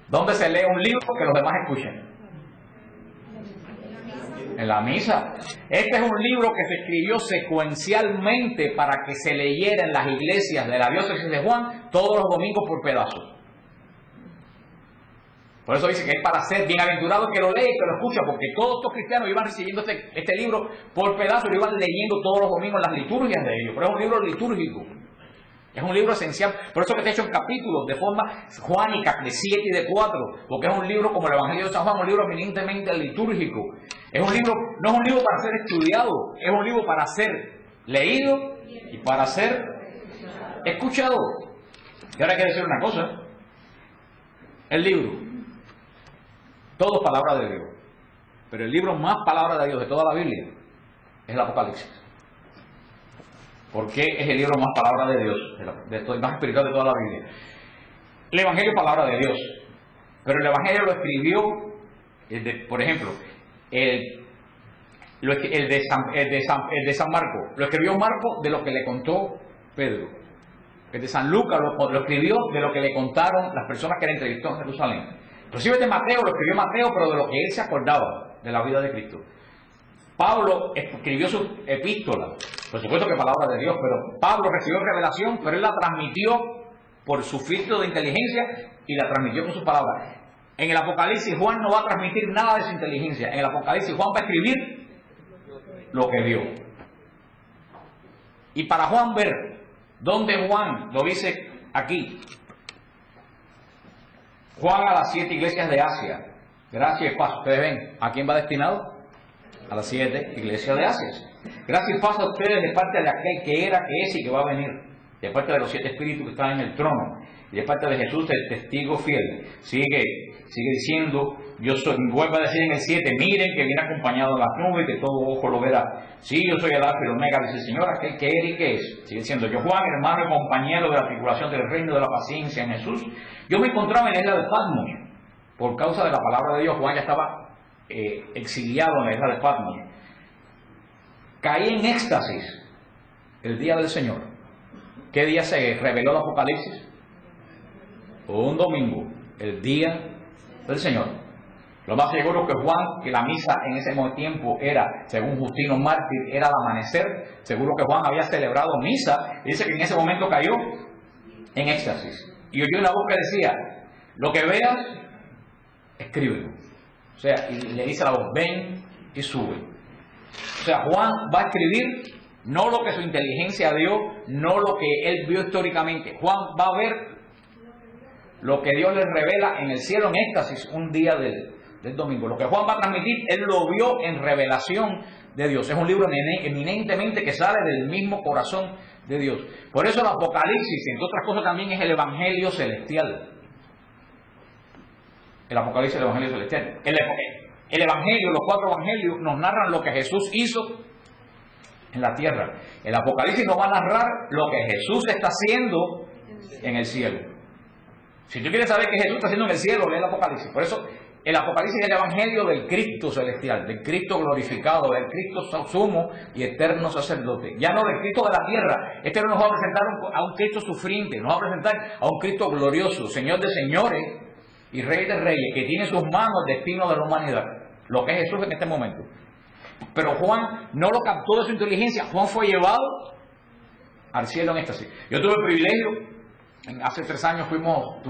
¿Dónde se lee un libro que los demás escuchen? En la misa. Este es un libro que se escribió secuencialmente para que se leyera en las iglesias de la diócesis de Juan todos los domingos por pedazos. Por eso dice que es para ser bienaventurado el que lo lee y que lo escucha, porque todos estos cristianos iban recibiendo este libro por pedazos, lo iban leyendo todos los domingos en las liturgias de ellos. Pero es un libro litúrgico. Es un libro esencial. Por eso que está hecho en capítulos, de forma juánica, de 7 y de 4. Porque es un libro como el Evangelio de San Juan, un libro eminentemente litúrgico. Es un libro, no es un libro para ser estudiado, es un libro para ser leído y para ser escuchado. Y ahora hay que decir una cosa. El libro, todo es palabra de Dios. Pero el libro más palabra de Dios de toda la Biblia es el Apocalipsis. ¿Por qué es el libro más palabra de Dios, más espiritual de toda la Biblia? El Evangelio es palabra de Dios, pero el Evangelio lo escribió, por ejemplo, el de San Marcos, lo escribió Marcos de lo que le contó Pedro. El de San Lucas lo escribió de lo que le contaron las personas que le entrevistó en Jerusalén. Inclusive el de Mateo lo escribió Mateo, pero de lo que él se acordaba de la vida de Cristo. Pablo escribió su epístola, por supuesto que palabra de Dios, pero Pablo recibió revelación, pero él la transmitió por su filtro de inteligencia y la transmitió con sus palabras. En el Apocalipsis Juan no va a transmitir nada de su inteligencia. En el Apocalipsis Juan va a escribir lo que vio. Y para Juan ver, ¿dónde Juan lo dice aquí? Juan a las 7 iglesias de Asia. Gracias y paz. Ustedes ven, ¿a quién va destinado? A las 7 iglesias de Asia. Gracias y paz a ustedes de parte de aquel que era, que es y que va a venir. De parte de los 7 espíritus que están en el trono. Y de parte de Jesús, el testigo fiel. Sigue diciendo, vuelve a decir en el 7, miren que viene acompañado de las nubes, que todo ojo lo verá. Sí, yo soy el alfa y el omega, dice el Señor, aquel que era y que es. Sigue diciendo, yo Juan, hermano y compañero de la tribulación del reino de la paciencia en Jesús. Yo me encontraba en la isla de Patmos. Por causa de la palabra de Dios, Juan ya estaba exiliado en la isla de Patmos. Caí en éxtasis el día del Señor. ¿Qué día se reveló el Apocalipsis? Un domingo, el día del Señor. Lo más seguro que Juan, que la misa en ese mismo tiempo era, según Justino Mártir, era al amanecer. Seguro que Juan había celebrado misa. Y dice que en ese momento cayó en éxtasis. Y oyó una voz que decía, lo que veas, escríbelo. O sea, y le dice a la voz, ven y sube. O sea, Juan va a escribir no lo que su inteligencia dio, no lo que él vio históricamente. Juan va a ver lo que Dios le revela en el cielo en éxtasis un día del domingo. Lo que Juan va a transmitir, él lo vio en revelación de Dios. Es un libro eminentemente que sale del mismo corazón de Dios. Por eso el Apocalipsis, entre otras cosas, también es el Evangelio celestial. El Apocalipsis es el Evangelio celestial. El Evangelio, los 4 Evangelios, nos narran lo que Jesús hizo en la tierra. El Apocalipsis nos va a narrar lo que Jesús está haciendo en el cielo. Si tú quieres saber qué Jesús está haciendo en el cielo, lee el Apocalipsis. Por eso el Apocalipsis es el Evangelio del Cristo celestial, del Cristo glorificado, del Cristo sumo y eterno sacerdote. Ya no del Cristo de la tierra. Este no nos va a presentar a un Cristo sufriente, nos va a presentar a un Cristo glorioso, Señor de señores y Rey de reyes, que tiene en sus manos el destino de la humanidad, lo que es Jesús en este momento. Pero Juan no lo captó de su inteligencia. Juan fue llevado al cielo en éxtasis. Yo tuve el privilegio, hace 3 años fuimos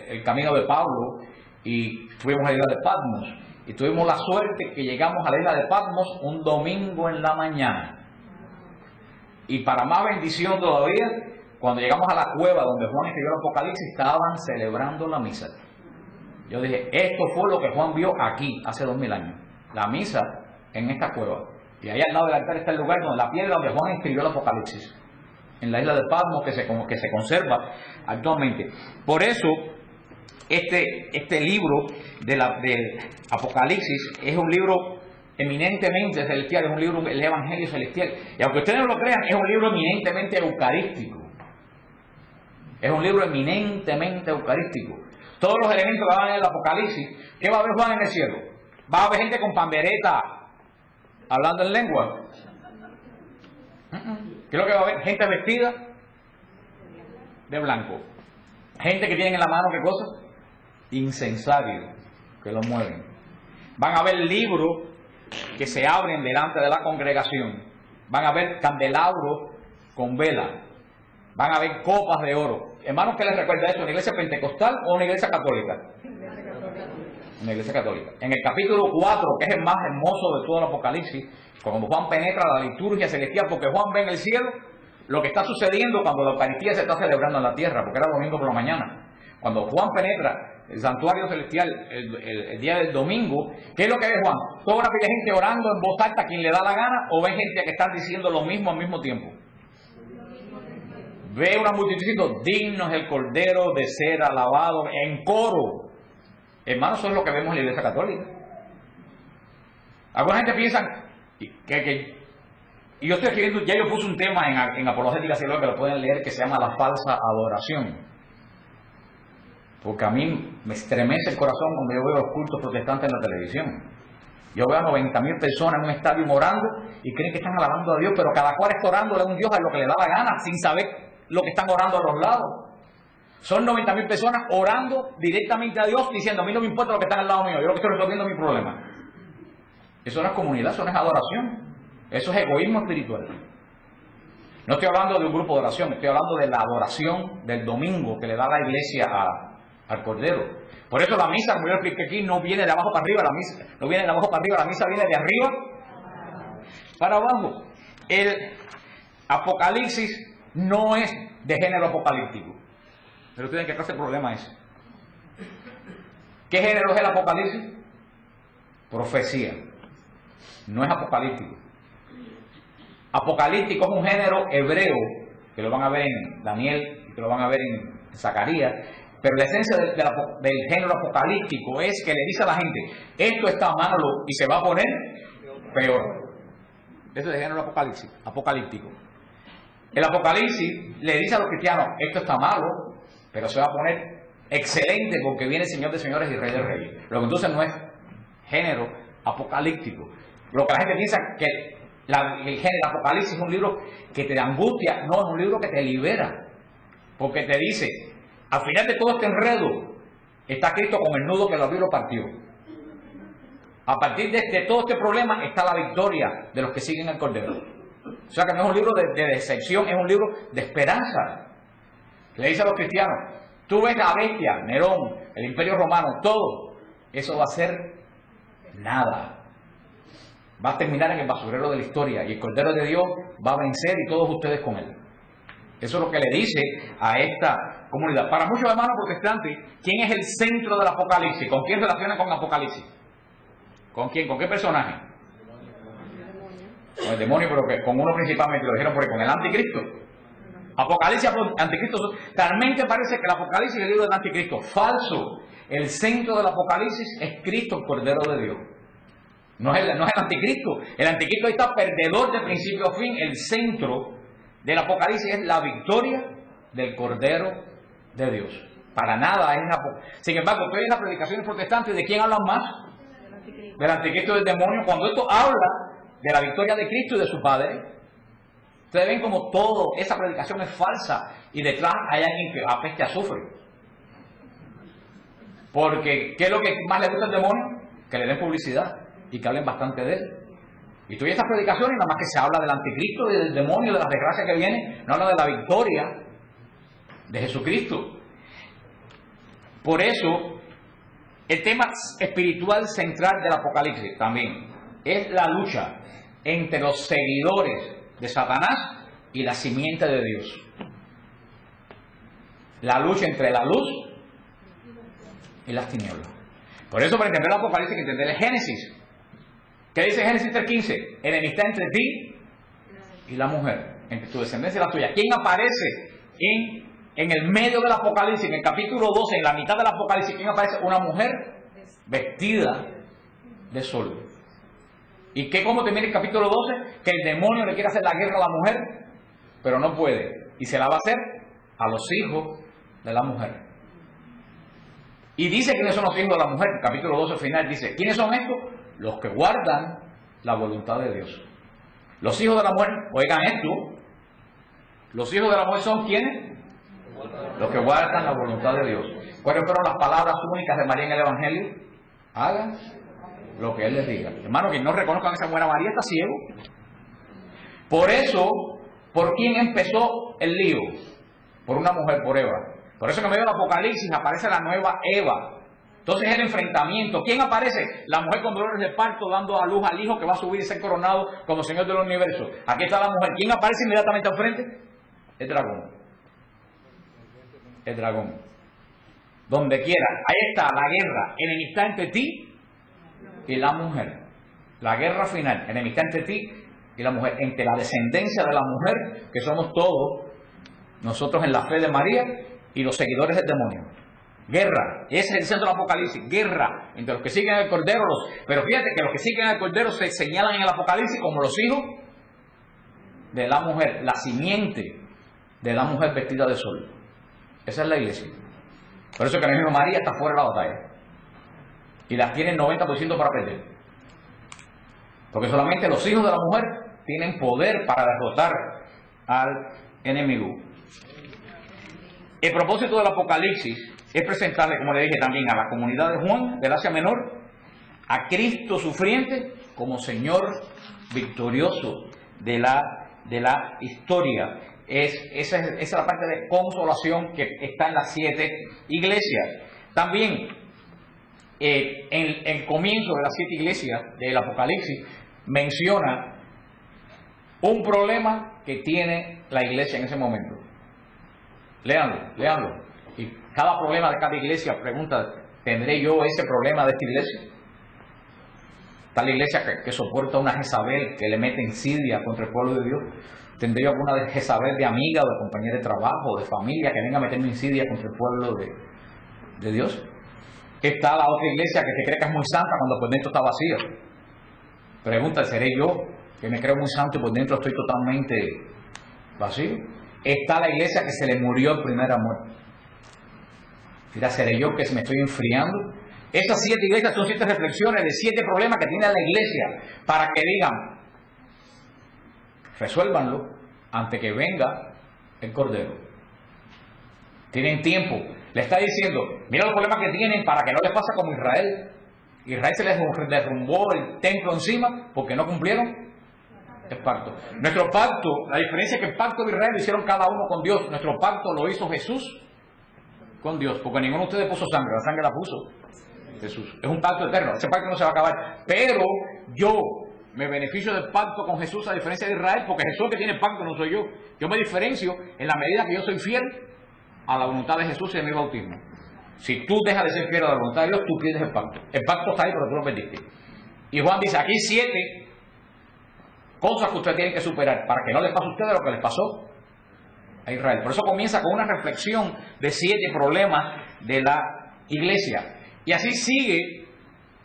el camino de Pablo y fuimos a la isla de Patmos. Y tuvimos la suerte que llegamos a la isla de Patmos un domingo en la mañana. Y para más bendición todavía, cuando llegamos a la cueva donde Juan escribió el Apocalipsis, estaban celebrando la misa. Yo dije, esto fue lo que Juan vio aquí hace 2000 años. La misa en esta cueva. Y ahí al lado del altar está el lugar donde la piedra donde Juan escribió el Apocalipsis. En la isla de Patmos, que se conserva actualmente. Por eso, este libro del Apocalipsis es un libro eminentemente celestial, es un libro, el Evangelio celestial. Y aunque ustedes no lo crean, es un libro eminentemente eucarístico. Es un libro eminentemente eucarístico. Todos los elementos que van en el Apocalipsis, ¿qué va a ver Juan en el cielo? Va a haber gente con pandereta hablando en lengua. ¿Qué es lo que va a haber? Gente vestida de blanco. Gente que tienen en la mano, ¿qué cosa? Incensario, que lo mueven. Van a ver libros que se abren delante de la congregación. Van a ver candelabros con vela. Van a ver copas de oro. Hermanos, ¿qué les recuerda eso? ¿Una iglesia pentecostal o una iglesia católica? en la Iglesia Católica. En el capítulo 4, que es el más hermoso de todo el Apocalipsis, cuando Juan penetra la liturgia celestial, porque Juan ve en el cielo lo que está sucediendo cuando la Eucaristía se está celebrando en la tierra, porque era domingo por la mañana. Cuando Juan penetra el santuario celestial el día del domingo, ¿qué es lo que ve Juan? Toda una pila de gente orando en voz alta a quien le da la gana, o ve gente que está diciendo lo mismo al mismo tiempo. Ve una multitud diciendo, digno es el Cordero de ser alabado, en coro. Hermanos, eso es lo que vemos en la Iglesia Católica. Alguna gente piensa y yo estoy escribiendo, ya yo puse un tema en Apologética Cielo que lo pueden leer, que se llama la falsa adoración. Porque a mí me estremece el corazón cuando yo veo los cultos protestantes en la televisión. Yo veo a 90.000 personas en un estadio orando y creen que están alabando a Dios, pero cada cual está orando a un Dios a lo que le da la gana, sin saber lo que están orando a los lados. Son 90.000 personas orando directamente a Dios, diciendo, a mí no me importa lo que está al lado mío, yo lo que estoy resolviendo es mi problema. Eso no es comunidad, eso no es adoración. Eso es egoísmo espiritual. No estoy hablando de un grupo de oración, estoy hablando de la adoración del domingo que le da la iglesia al Cordero. Por eso la misa, como yo expliqué aquí, no viene de abajo para arriba, la misa no viene de abajo para arriba, la misa viene de arriba para abajo. El Apocalipsis no es de género apocalíptico. Pero ustedes, ¿qué clase de problema es? ¿Qué género es el Apocalipsis? Profecía. No es apocalíptico. Apocalíptico es un género hebreo, que lo van a ver en Daniel, que lo van a ver en Zacarías, pero la esencia del género apocalíptico es que le dice a la gente, esto está malo y se va a poner peor. Eso es el género apocalíptico. El Apocalipsis le dice a los cristianos, esto está malo, pero se va a poner excelente porque viene el Señor de señores y Rey de reyes. Lo que entonces no es género apocalíptico. Lo que la gente piensa que el género Apocalipsis es un libro que te angustia, no, es un libro que te libera, porque te dice, al final de todo este enredo está Cristo con el nudo que lo abrió y lo partió. A partir de todo este problema está la victoria de los que siguen al Cordero. O sea que no es un libro de decepción, es un libro de esperanza. Le dice a los cristianos, tú ves la bestia, Nerón, el Imperio Romano, todo, eso va a ser nada. Va a terminar en el basurero de la historia y el Cordero de Dios va a vencer y todos ustedes con él. Eso es lo que le dice a esta comunidad. Para muchos hermanos protestantes, ¿quién es el centro del Apocalipsis? ¿Con quién relaciona con Apocalipsis? ¿Con quién? ¿Con qué personaje? Con el demonio, pero que con uno principalmente, lo dijeron porque con el anticristo. Apocalipsis, anticristo. Realmente parece que el Apocalipsis es el libro del anticristo. Falso. El centro del Apocalipsis es Cristo, el Cordero de Dios. No es el anticristo. El anticristo está perdedor de principio a fin. El centro del Apocalipsis es la victoria del Cordero de Dios. Para nada es Sin embargo, ustedes en las predicaciones protestantes, ¿de quién hablan más? Del anticristo y del demonio. Cuando esto habla de la victoria de Cristo y de su Padre, ustedes ven como toda esa predicación es falsa y detrás hay alguien que apeste a azufre. Porque, ¿qué es lo que más le gusta al demonio? Que le den publicidad y que hablen bastante de él. Y tú y estas predicaciones, nada más que se habla del anticristo y del demonio, de las desgracias que vienen, no habla de la victoria de Jesucristo. Por eso, el tema espiritual central del Apocalipsis también es la lucha entre los seguidores de Satanás y la simiente de Dios. La lucha entre la luz y las tinieblas. Por eso, para entender el Apocalipsis hay que entender el Génesis. ¿Qué dice Génesis 3:15? Enemistad entre ti y la mujer, entre tu descendencia y la tuya. ¿Quién aparece en el medio del Apocalipsis? En el capítulo 12, en la mitad del Apocalipsis, ¿quién aparece? Una mujer vestida de sol. ¿Y cómo termina el capítulo 12? Que el demonio le quiere hacer la guerra a la mujer, pero no puede. Y se la va a hacer a los hijos de la mujer. Y dice quiénes son los hijos de la mujer. El capítulo 12 final dice, ¿quiénes son estos? Los que guardan la voluntad de Dios. Los hijos de la mujer, oigan esto, los hijos de la mujer son ¿quiénes? Los que guardan la voluntad de Dios. ¿Cuáles fueron las palabras únicas de María en el Evangelio? Hagan lo que Él les diga. Hermano, quien no reconozca a esa buena María está ciego. Por eso, ¿por quién empezó el lío? Por una mujer, por Eva. Por eso que en medio del Apocalipsis aparece la nueva Eva. Entonces el enfrentamiento. ¿Quién aparece? La mujer con dolores de parto dando a luz al hijo que va a subir y ser coronado como Señor del universo. Aquí está la mujer. ¿Quién aparece inmediatamente al frente? El dragón. El dragón. Donde quiera. Ahí está la guerra. Enemistad entre ti y la mujer. La guerra final. Enemistad entre ti y la mujer. Entre la descendencia de la mujer, que somos todos nosotros en la fe de María, y los seguidores del demonio. Guerra, ese es el centro del Apocalipsis, guerra entre los que siguen al Cordero, pero fíjate que los que siguen al Cordero se señalan en el Apocalipsis como los hijos de la mujer, la simiente de la mujer vestida de sol. Esa es la iglesia. Por eso que el mismo María está fuera de la batalla y las tiene el 90% para perder, porque solamente los hijos de la mujer tienen poder para derrotar al enemigo. El propósito del Apocalipsis es presentarle, como le dije también, a la comunidad de Juan, del Asia Menor, a Cristo sufriente como Señor victorioso de la historia. Esa es la parte de consolación que está en las 7 iglesias. También, en el comienzo de las 7 iglesias del Apocalipsis, menciona un problema que tiene la iglesia en ese momento. Léanlo. Y cada problema de cada iglesia pregunta, ¿tendré yo ese problema de esta iglesia? Está la iglesia que soporta una Jezabel que le mete insidia contra el pueblo de Dios. ¿Tendré yo alguna de Jezabel de amiga o de compañera de trabajo o de familia que venga a meterme insidia contra el pueblo de Dios? Está la otra iglesia que se cree que es muy santa cuando por dentro está vacía. Pregunta, ¿seré yo que me creo muy santo y por dentro estoy totalmente vacío? Está la iglesia que se le murió el primer amor. Mira, ¿seré yo que me estoy enfriando? Estas 7 iglesias son 7 reflexiones de 7 problemas que tiene la iglesia para que digan, resuélvanlo antes que venga el Cordero. Tienen tiempo. Le está diciendo, mira los problemas que tienen para que no les pase como Israel. Israel se les derrumbó el templo encima porque no cumplieron el pacto. Nuestro pacto, la diferencia es que el pacto de Israel lo hicieron cada uno con Dios. Nuestro pacto lo hizo Jesús con Dios, porque ninguno de ustedes puso sangre, la sangre la puso Jesús. Es un pacto eterno, ese pacto no se va a acabar. Pero yo me beneficio del pacto con Jesús a diferencia de Israel, porque Jesús que tiene el pacto no soy yo. Yo me diferencio en la medida que yo soy fiel a la voluntad de Jesús y de mi bautismo. Si tú dejas de ser fiel a la voluntad de Dios, tú pierdes el pacto. El pacto está ahí, pero tú lo perdiste. Y Juan dice, aquí 7 cosas que ustedes tienen que superar para que no les pase a ustedes lo que les pasó a Israel. Por eso comienza con una reflexión de 7 problemas de la iglesia. Y así sigue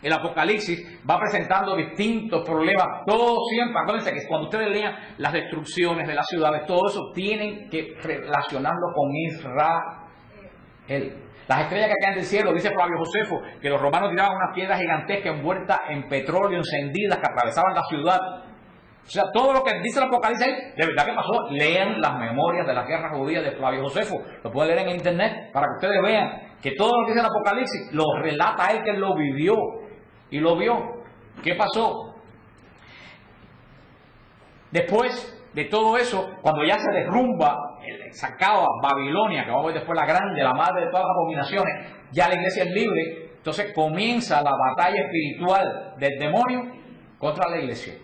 el Apocalipsis, va presentando distintos problemas. Todo siempre, acuérdense que cuando ustedes lean las destrucciones de las ciudades, todo eso tienen que relacionarlo con Israel. Las estrellas que caen del cielo, dice Flavio Josefo, que los romanos tiraban unas piedras gigantescas envueltas en petróleo, encendidas, que atravesaban la ciudad. O sea, todo lo que dice el Apocalipsis, de verdad que pasó. Lean las memorias de la guerra judía de Flavio Josefo. Lo pueden leer en internet para que ustedes vean que todo lo que dice el Apocalipsis lo relata él, que él lo vivió y lo vio. ¿Qué pasó? Después de todo eso, cuando ya se derrumba, sacaba Babilonia, que vamos a ver después la grande, la madre de todas las abominaciones, ya la iglesia es libre. Entonces comienza la batalla espiritual del demonio contra la iglesia.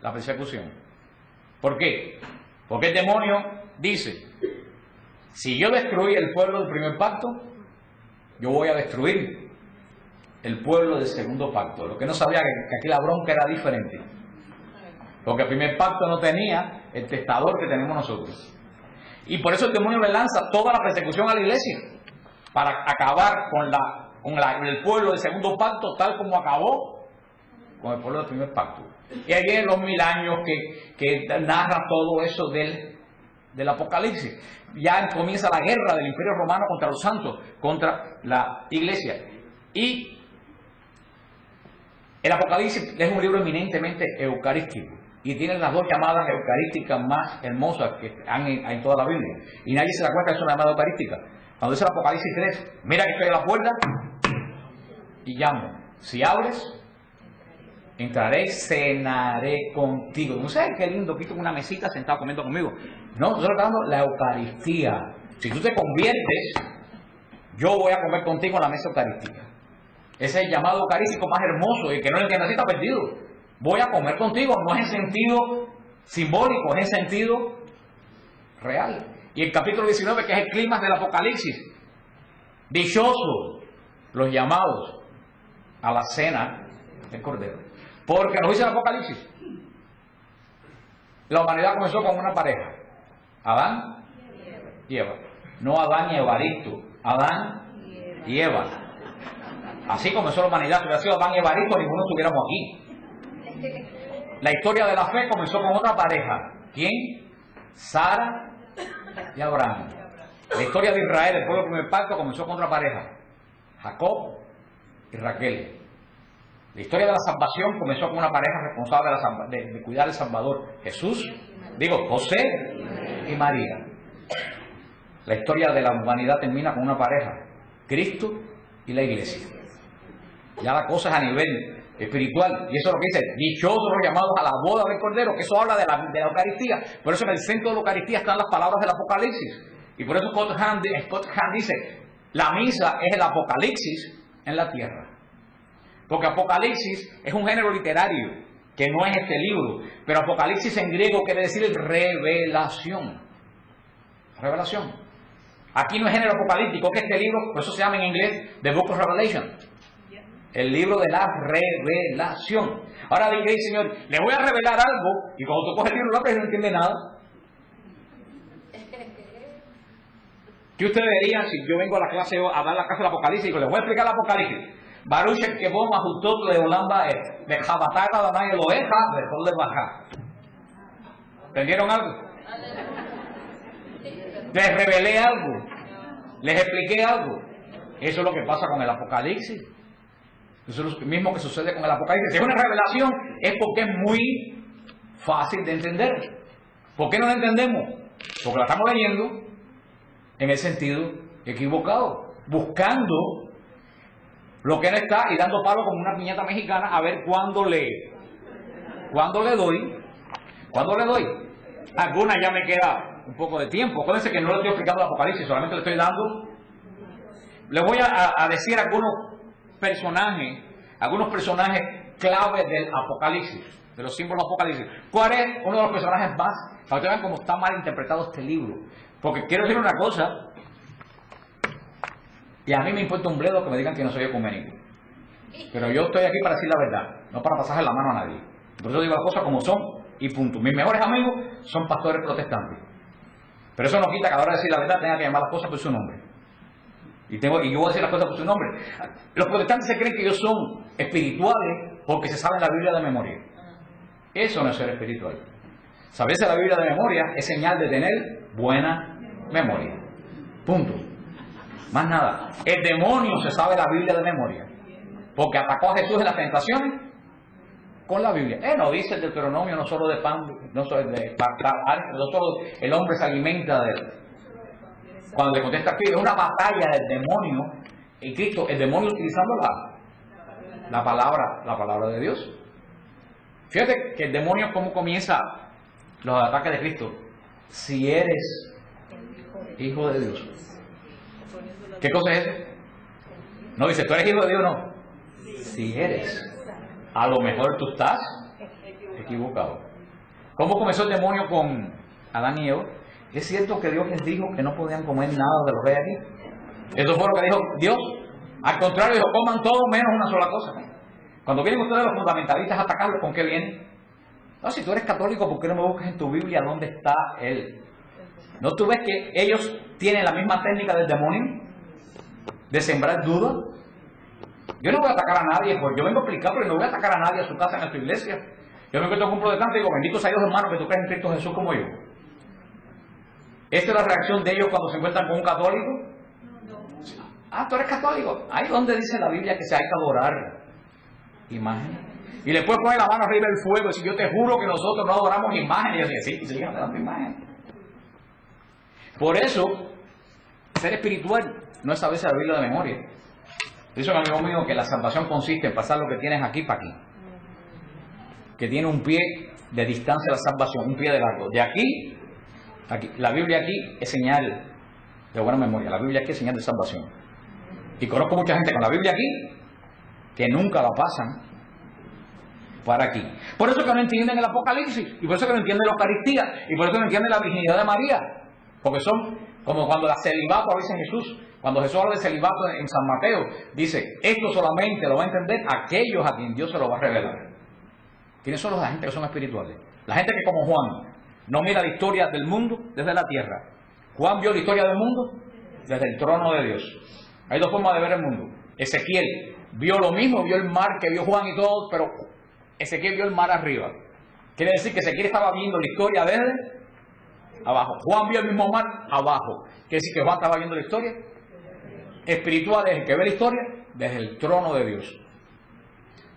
La persecución. ¿Por qué? Porque el demonio dice, si yo destruí el pueblo del primer pacto, yo voy a destruir el pueblo del segundo pacto. Lo que no sabía que aquí la bronca era diferente. Porque el primer pacto no tenía el testador que tenemos nosotros. Y por eso el demonio le lanza toda la persecución a la iglesia, para acabar con el pueblo del segundo pacto, tal como acabó con el pueblo del primer pacto. Y ahí vienen los 1000 años que narra todo eso del Apocalipsis. Ya comienza la guerra del Imperio Romano contra los santos, contra la iglesia. Y el Apocalipsis es un libro eminentemente eucarístico. Y tiene las 2 llamadas eucarísticas más hermosas que hay en toda la Biblia. Y nadie se da cuenta que es una llamada eucarística. Cuando dice el Apocalipsis 3, mira que estoy a la puerta y llamo. Si abres, entraré, cenaré contigo. ¿No sabes qué lindo? Aquí con una mesita sentado comiendo conmigo. No, nosotros estamos dando la Eucaristía. Si tú te conviertes, yo voy a comer contigo en la mesa eucarística. Ese es el llamado eucarístico más hermoso, y el que no lo entiende así está perdido. Voy a comer contigo, no es en sentido simbólico, es en sentido real. Y el capítulo 19, que es el clímax del Apocalipsis, dichosos los llamados a la cena del Cordero. Porque nos dice el Apocalipsis, la humanidad comenzó con una pareja, Adán y Eva. No Adán y Evaristo, Adán y Eva. Así comenzó la humanidad. Si hubiera sido Adán y Evaristo, ninguno estuviéramos aquí. La historia de la fe comenzó con otra pareja. ¿Quién? Sara y Abraham. La historia de Israel, el pueblo del primer pacto, comenzó con otra pareja. Jacob y Raquel. La historia de la salvación comenzó con una pareja responsable de cuidar al Salvador. José y María. La historia de la humanidad termina con una pareja, Cristo y la iglesia. Ya la cosa es a nivel espiritual, y eso es lo que dice, dichosos los llamados a la boda del Cordero, que eso habla de la Eucaristía. Por eso en el centro de la Eucaristía están las palabras del Apocalipsis. Y por eso Scott Hahn dice, la misa es el Apocalipsis en la tierra. Porque Apocalipsis es un género literario, que no es este libro, pero Apocalipsis en griego quiere decir revelación. Revelación. Aquí no es género apocalíptico, que este libro, por eso se llama en inglés The Book of Revelation. El libro de la revelación. Ahora dice el Señor, le voy a revelar algo, y cuando tú coges el libro, no entiende nada. ¿Qué ustedes verían si yo vengo a la clase a dar la clase del Apocalipsis y digo, les voy a explicar el Apocalipsis? Baruch el que vos ajustó de Holanda de Jabataga, Danay, Loeja, de Baja. ¿Entendieron algo? Les revelé algo, les expliqué algo. Eso es lo que pasa con el Apocalipsis. Eso es lo mismo que sucede con el Apocalipsis. Si es una revelación, es porque es muy fácil de entender. ¿Por qué no la entendemos? Porque la estamos leyendo en el sentido equivocado, buscando lo que no está y dando palo como una piñata mexicana a ver cuándo le doy. Algunas ya me queda un poco de tiempo. Acuérdense que no le estoy explicando el Apocalipsis, solamente le estoy dando. Les voy a decir algunos personajes claves del Apocalipsis, de los símbolos del Apocalipsis. ¿Cuál es uno de los personajes más? Para que ustedes vean cómo está mal interpretado este libro. Porque quiero decir una cosa, y a mí me importa un bledo que me digan que no soy ecuménico. Pero yo estoy aquí para decir la verdad, no para pasarle la mano a nadie. Por eso digo las cosas como son y punto. Mis mejores amigos son pastores protestantes. Pero eso no quita que a la hora de decir la verdad tenga que llamar las cosas por su nombre. Y yo voy a decir las cosas por su nombre. Los protestantes se creen que ellos son espirituales porque se saben la Biblia de memoria. Eso no es ser espiritual. Saberse la Biblia de memoria es señal de tener buena memoria. Punto. Más nada. El demonio se sabe la Biblia de memoria porque atacó a Jesús en las tentaciones con la Biblia. No dice el Deuteronomio, no solo de pan, no solo el hombre se alimenta de él. Cuando le contesta aquí, es una batalla del demonio y Cristo, el demonio utilizando la palabra de Dios. Fíjate que el demonio cómo comienza los ataques de Cristo. Si eres hijo de Dios. ¿Qué cosa es eso? No dice, tú eres hijo de Dios, no. Si eres. A lo mejor tú estás equivocado. ¿Cómo comenzó el demonio con Adán y Eva? ¿Es cierto que Dios les dijo que no podían comer nada de lo que hay aquí? Eso fue lo que dijo Dios. Al contrario, dijo, coman todo menos una sola cosa. Cuando vienen ustedes los fundamentalistas a atacarlos, ¿con qué vienen? No, si tú eres católico, ¿por qué no me buscas en tu Biblia dónde está Él? ¿No tú ves que ellos tienen la misma técnica del demonio? De sembrar dudas. Yo no voy a atacar a nadie, pues yo vengo a explicar, pero no voy a atacar a nadie a su casa, en su iglesia. Yo me encuentro con un protestante y digo, bendito sea Dios, hermano, que tú crees en Cristo Jesús como yo. ¿Esta es la reacción de ellos cuando se encuentran con un católico? Ah, tú eres católico. Ahí donde dice la Biblia que se hay que adorar imágenes. Y después pone la mano arriba del fuego y dice, yo te juro que nosotros no adoramos imágenes. Y yo decía, sí, y siguen adorando imágenes. Por eso, ser espiritual no es saberse la Biblia de memoria. Dice un amigo mío que la salvación consiste en pasar lo que tienes aquí para aquí. Que tiene un pie de distancia la salvación, un pie de largo. De aquí, aquí. La Biblia aquí es señal de buena memoria. La Biblia aquí es señal de salvación. Y conozco mucha gente con la Biblia aquí que nunca la pasan para aquí. Por eso que no entienden el Apocalipsis, y por eso que no entienden la Eucaristía, y por eso no entienden la virginidad de María, porque son como cuando la celibato, a veces Jesús, cuando Jesús habla de celibato en San Mateo, dice, esto solamente lo va a entender aquellos a quien Dios se lo va a revelar. ¿Quiénes son la gente que son espirituales? La gente que, como Juan, no mira la historia del mundo desde la tierra. Juan vio la historia del mundo desde el trono de Dios. Hay dos formas de ver el mundo. Ezequiel vio lo mismo, vio el mar que vio Juan y todo, pero Ezequiel vio el mar arriba. Quiere decir que Ezequiel estaba viendo la historia desde abajo. Juan vio el mismo mar abajo. Quiere decir que Juan estaba viendo la historia espiritual, es el que ve la historia desde el trono de Dios.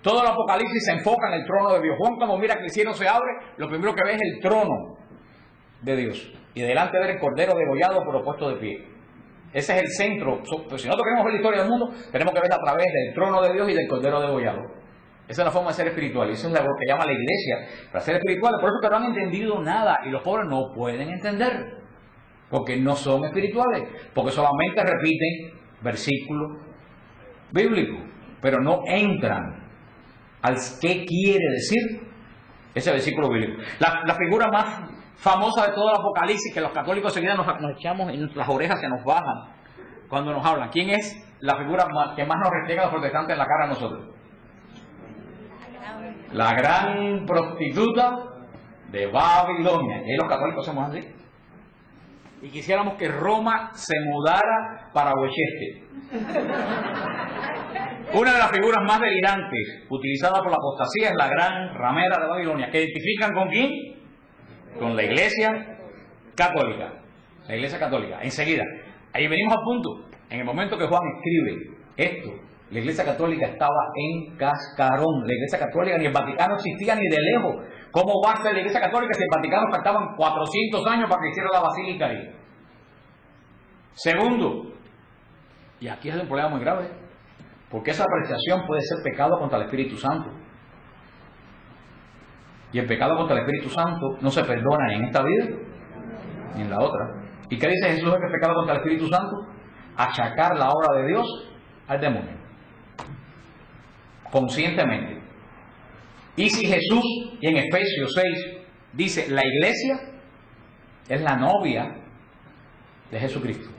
Todo el Apocalipsis se enfoca en el trono de Dios. Juan, cuando mira que el cielo se abre, lo primero que ve es el trono de Dios. Y delante de él el cordero degollado pero puesto de pie. Ese es el centro. Pues si nosotros queremos ver la historia del mundo, tenemos que verla a través del trono de Dios y del cordero degollado. Esa es la forma de ser espiritual. Y eso es lo que llama la iglesia para ser espirituales. Por eso que no han entendido nada. Y los pobres no pueden entender. Porque no son espirituales. Porque solamente repiten versículos bíblicos. Pero no entran al qué quiere decir ese versículo bíblico. La figura más famosa de todo el Apocalipsis, que los católicos seguidas nos echamos en las orejas, se nos bajan cuando nos hablan. ¿Quién es la figura que más nos restriega a los protestantes en la cara a nosotros? La gran prostituta de Babilonia. Y ahí los católicos somos así. Y quisiéramos que Roma se mudara para Westchester. Una de las figuras más delirantes utilizadas por la apostasía es la gran ramera de Babilonia, que identifican con quién, con la Iglesia Católica. La Iglesia Católica. Enseguida, ahí venimos a punto. En el momento que Juan escribe esto, la Iglesia Católica estaba en cascarón. La Iglesia Católica ni el Vaticano existía ni de lejos. ¿Cómo va a ser la Iglesia Católica si el Vaticano faltaban 400 años para que hiciera la basílica ahí? Segundo, y aquí es un problema muy grave, porque esa apreciación puede ser pecado contra el Espíritu Santo. Y el pecado contra el Espíritu Santo no se perdona ni en esta vida ni en la otra. ¿Y qué dice Jesús de que es pecado contra el Espíritu Santo? Achacar la obra de Dios al demonio. Conscientemente. Y si Jesús, y en Efesios 6, dice la iglesia es la novia de Jesucristo.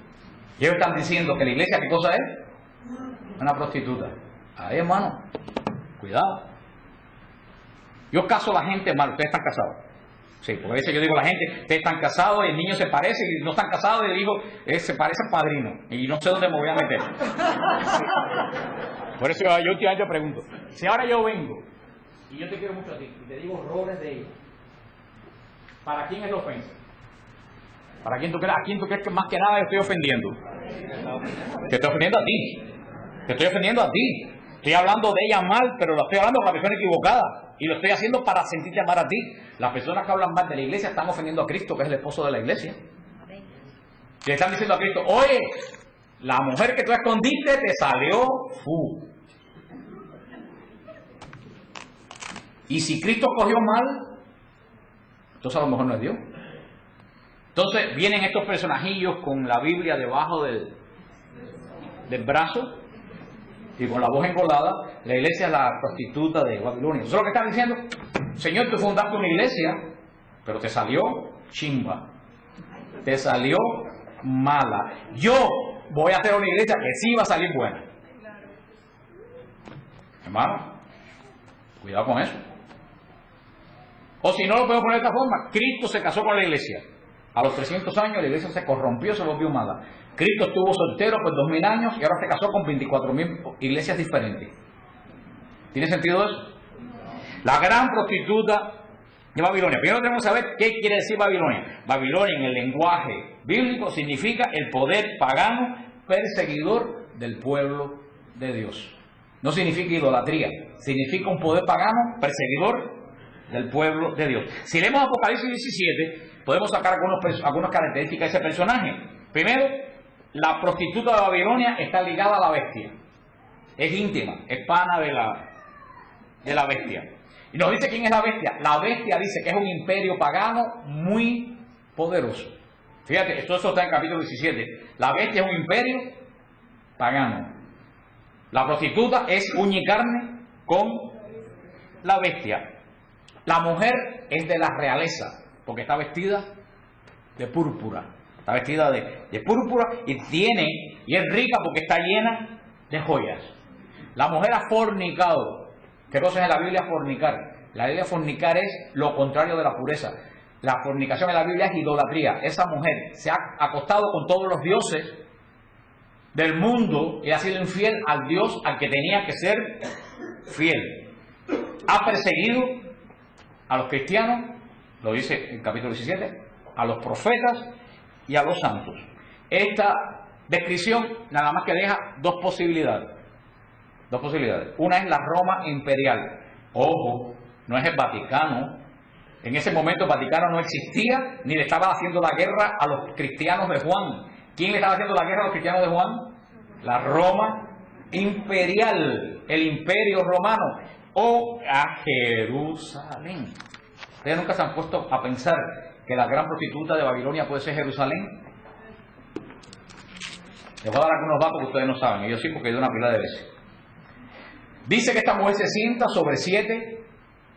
Y ellos están diciendo que la iglesia, ¿qué cosa es? Una prostituta. Ahí, hermano, cuidado. Yo caso a la gente mal. Ustedes están casados. Sí, porque a veces yo digo a la gente, ustedes están casados y el niño se parece, y no están casados y el hijo se parece al padrino. Y no sé dónde me voy a meter. Por eso yo últimamente pregunto, si ahora yo vengo y yo te quiero mucho a ti y te digo horrores de ella, ¿para quién es la ofensa? ¿Para quién tú crees? ¿A quién tú crees que más que nada yo estoy ofendiendo? Te estoy ofendiendo a ti. Te estoy ofendiendo a ti. Estoy hablando de ella mal, pero lo estoy hablando con la persona equivocada. Y lo estoy haciendo para sentirte amar a ti. Las personas que hablan mal de la iglesia están ofendiendo a Cristo, que es el esposo de la iglesia. Le están diciendo a Cristo, oye, la mujer que tú escondiste te salió Y si Cristo cogió mal, entonces a lo mejor no es Dios. Entonces vienen estos personajillos con la Biblia debajo del brazo y con la voz engolada. La iglesia es la prostituta de Babilonia. Eso es lo que están diciendo. Señor, tú fundaste una iglesia, pero te salió chimba. Te salió mala. Yo voy a hacer una iglesia que sí va a salir buena. Hermano, cuidado con eso. O si no lo puedo poner de esta forma, Cristo se casó con la iglesia. A los 300 años la iglesia se corrompió, se volvió mala. Cristo estuvo soltero por 2000 años y ahora se casó con 24.000 iglesias diferentes. ¿Tiene sentido eso? La gran prostituta de Babilonia. Primero tenemos que saber qué quiere decir Babilonia. Babilonia en el lenguaje bíblico significa el poder pagano perseguidor del pueblo de Dios. No significa idolatría, significa un poder pagano perseguidor del pueblo de Dios. Si leemos Apocalipsis 17, podemos sacar algunas características de ese personaje. Primero, la prostituta de Babilonia está ligada a la bestia. Es íntima, es pana de la bestia. Y nos dice quién es la bestia. La bestia dice que es un imperio pagano muy poderoso. Fíjate, eso está en el capítulo 17. La bestia es un imperio pagano. La prostituta es uña y carne con la bestia. La mujer es de la realeza, porque está vestida de púrpura. Está vestida de púrpura y es rica porque está llena de joyas. La mujer ha fornicado. ¿Qué cosa es en la Biblia fornicar? La Biblia fornicar es lo contrario de la pureza. La fornicación en la Biblia es idolatría. Esa mujer se ha acostado con todos los dioses del mundo y ha sido infiel al Dios al que tenía que ser fiel. Ha perseguido a los cristianos, lo dice el capítulo 17, a los profetas y a los santos. Esta descripción nada más que deja dos posibilidades. Una es la Roma imperial. Ojo, no es el Vaticano. En ese momento el Vaticano no existía, ni le estaba haciendo la guerra a los cristianos de Juan. ¿Quién le estaba haciendo la guerra a los cristianos de Juan? La Roma imperial, el imperio romano, o a Jerusalén. Ustedes nunca se han puesto a pensar que la gran prostituta de Babilonia puede ser Jerusalén. Les voy a dar algunos datos que ustedes no saben, y yo sí, porque he ido una pila de veces. Dice que esta mujer se sienta sobre 7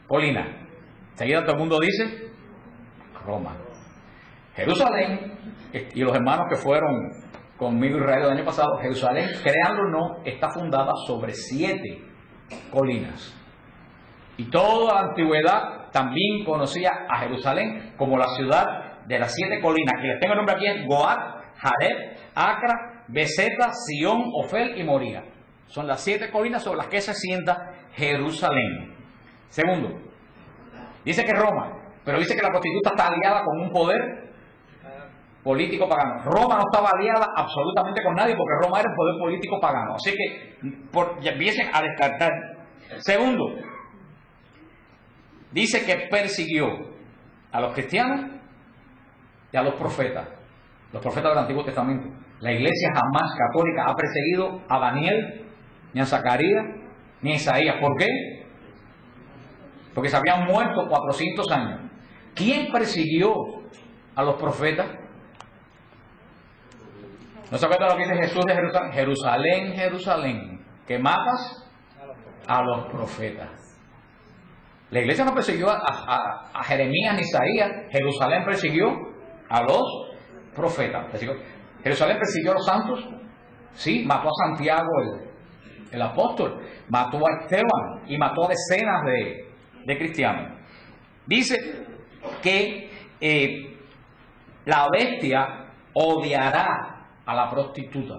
colinas. Enseguida todo el mundo dice Roma. Jerusalén, y los hermanos que fueron conmigo a Israel el año pasado, Jerusalén, créanlo o no, está fundada sobre 7 colinas. Y toda la antigüedad también conocía a Jerusalén como la ciudad de las 7 colinas. Que les tengo el nombre aquí es Goat, Jareb, Acra, Beseta, Sión, Ofel y Moría. Son las 7 colinas sobre las que se sienta Jerusalén. Segundo, dice que Roma, pero dice que la prostituta está aliada con un poder político pagano. Roma no estaba aliada absolutamente con nadie porque Roma era un poder político pagano. Así que ya empiecen a descartar. Segundo, dice que persiguió a los cristianos y a los profetas del Antiguo Testamento. La iglesia jamás católica ha perseguido a Daniel, ni a Zacarías, ni a Isaías. ¿Por qué? Porque se habían muerto 400 años. ¿Quién persiguió a los profetas? ¿No se acuerdan lo que dice Jesús de Jerusalén? Jerusalén, Jerusalén, que matas a los profetas. La iglesia no persiguió a Jeremías ni Isaías. Jerusalén persiguió a los profetas. Jerusalén persiguió a los santos. Sí, mató a Santiago el apóstol, mató a Esteban y mató a decenas de cristianos. Dice que la bestia odiará a la prostituta.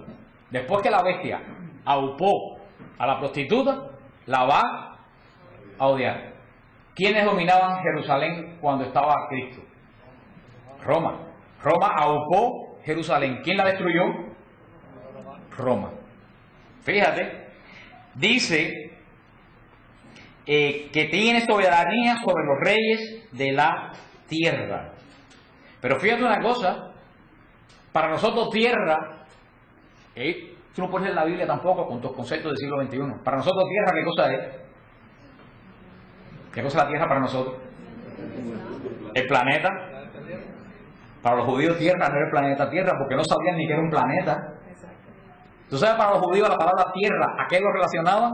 Después que la bestia aupó a la prostituta, la va a odiar. ¿Quiénes dominaban Jerusalén cuando estaba Cristo? Roma. Roma aupó Jerusalén. ¿Quién la destruyó? Roma. Fíjate, dice que tiene soberanía sobre los reyes de la tierra. Pero fíjate una cosa, para nosotros tierra, tú no puedes leer la Biblia tampoco con tus conceptos del siglo XXI. Para nosotros tierra, ¿qué cosa es? ¿Qué cosa es la tierra para nosotros? El planeta. Para los judíos tierra no era el planeta Tierra, porque no sabían ni que era un planeta. ¿Tú sabes para los judíos la palabra tierra a qué lo relacionaban?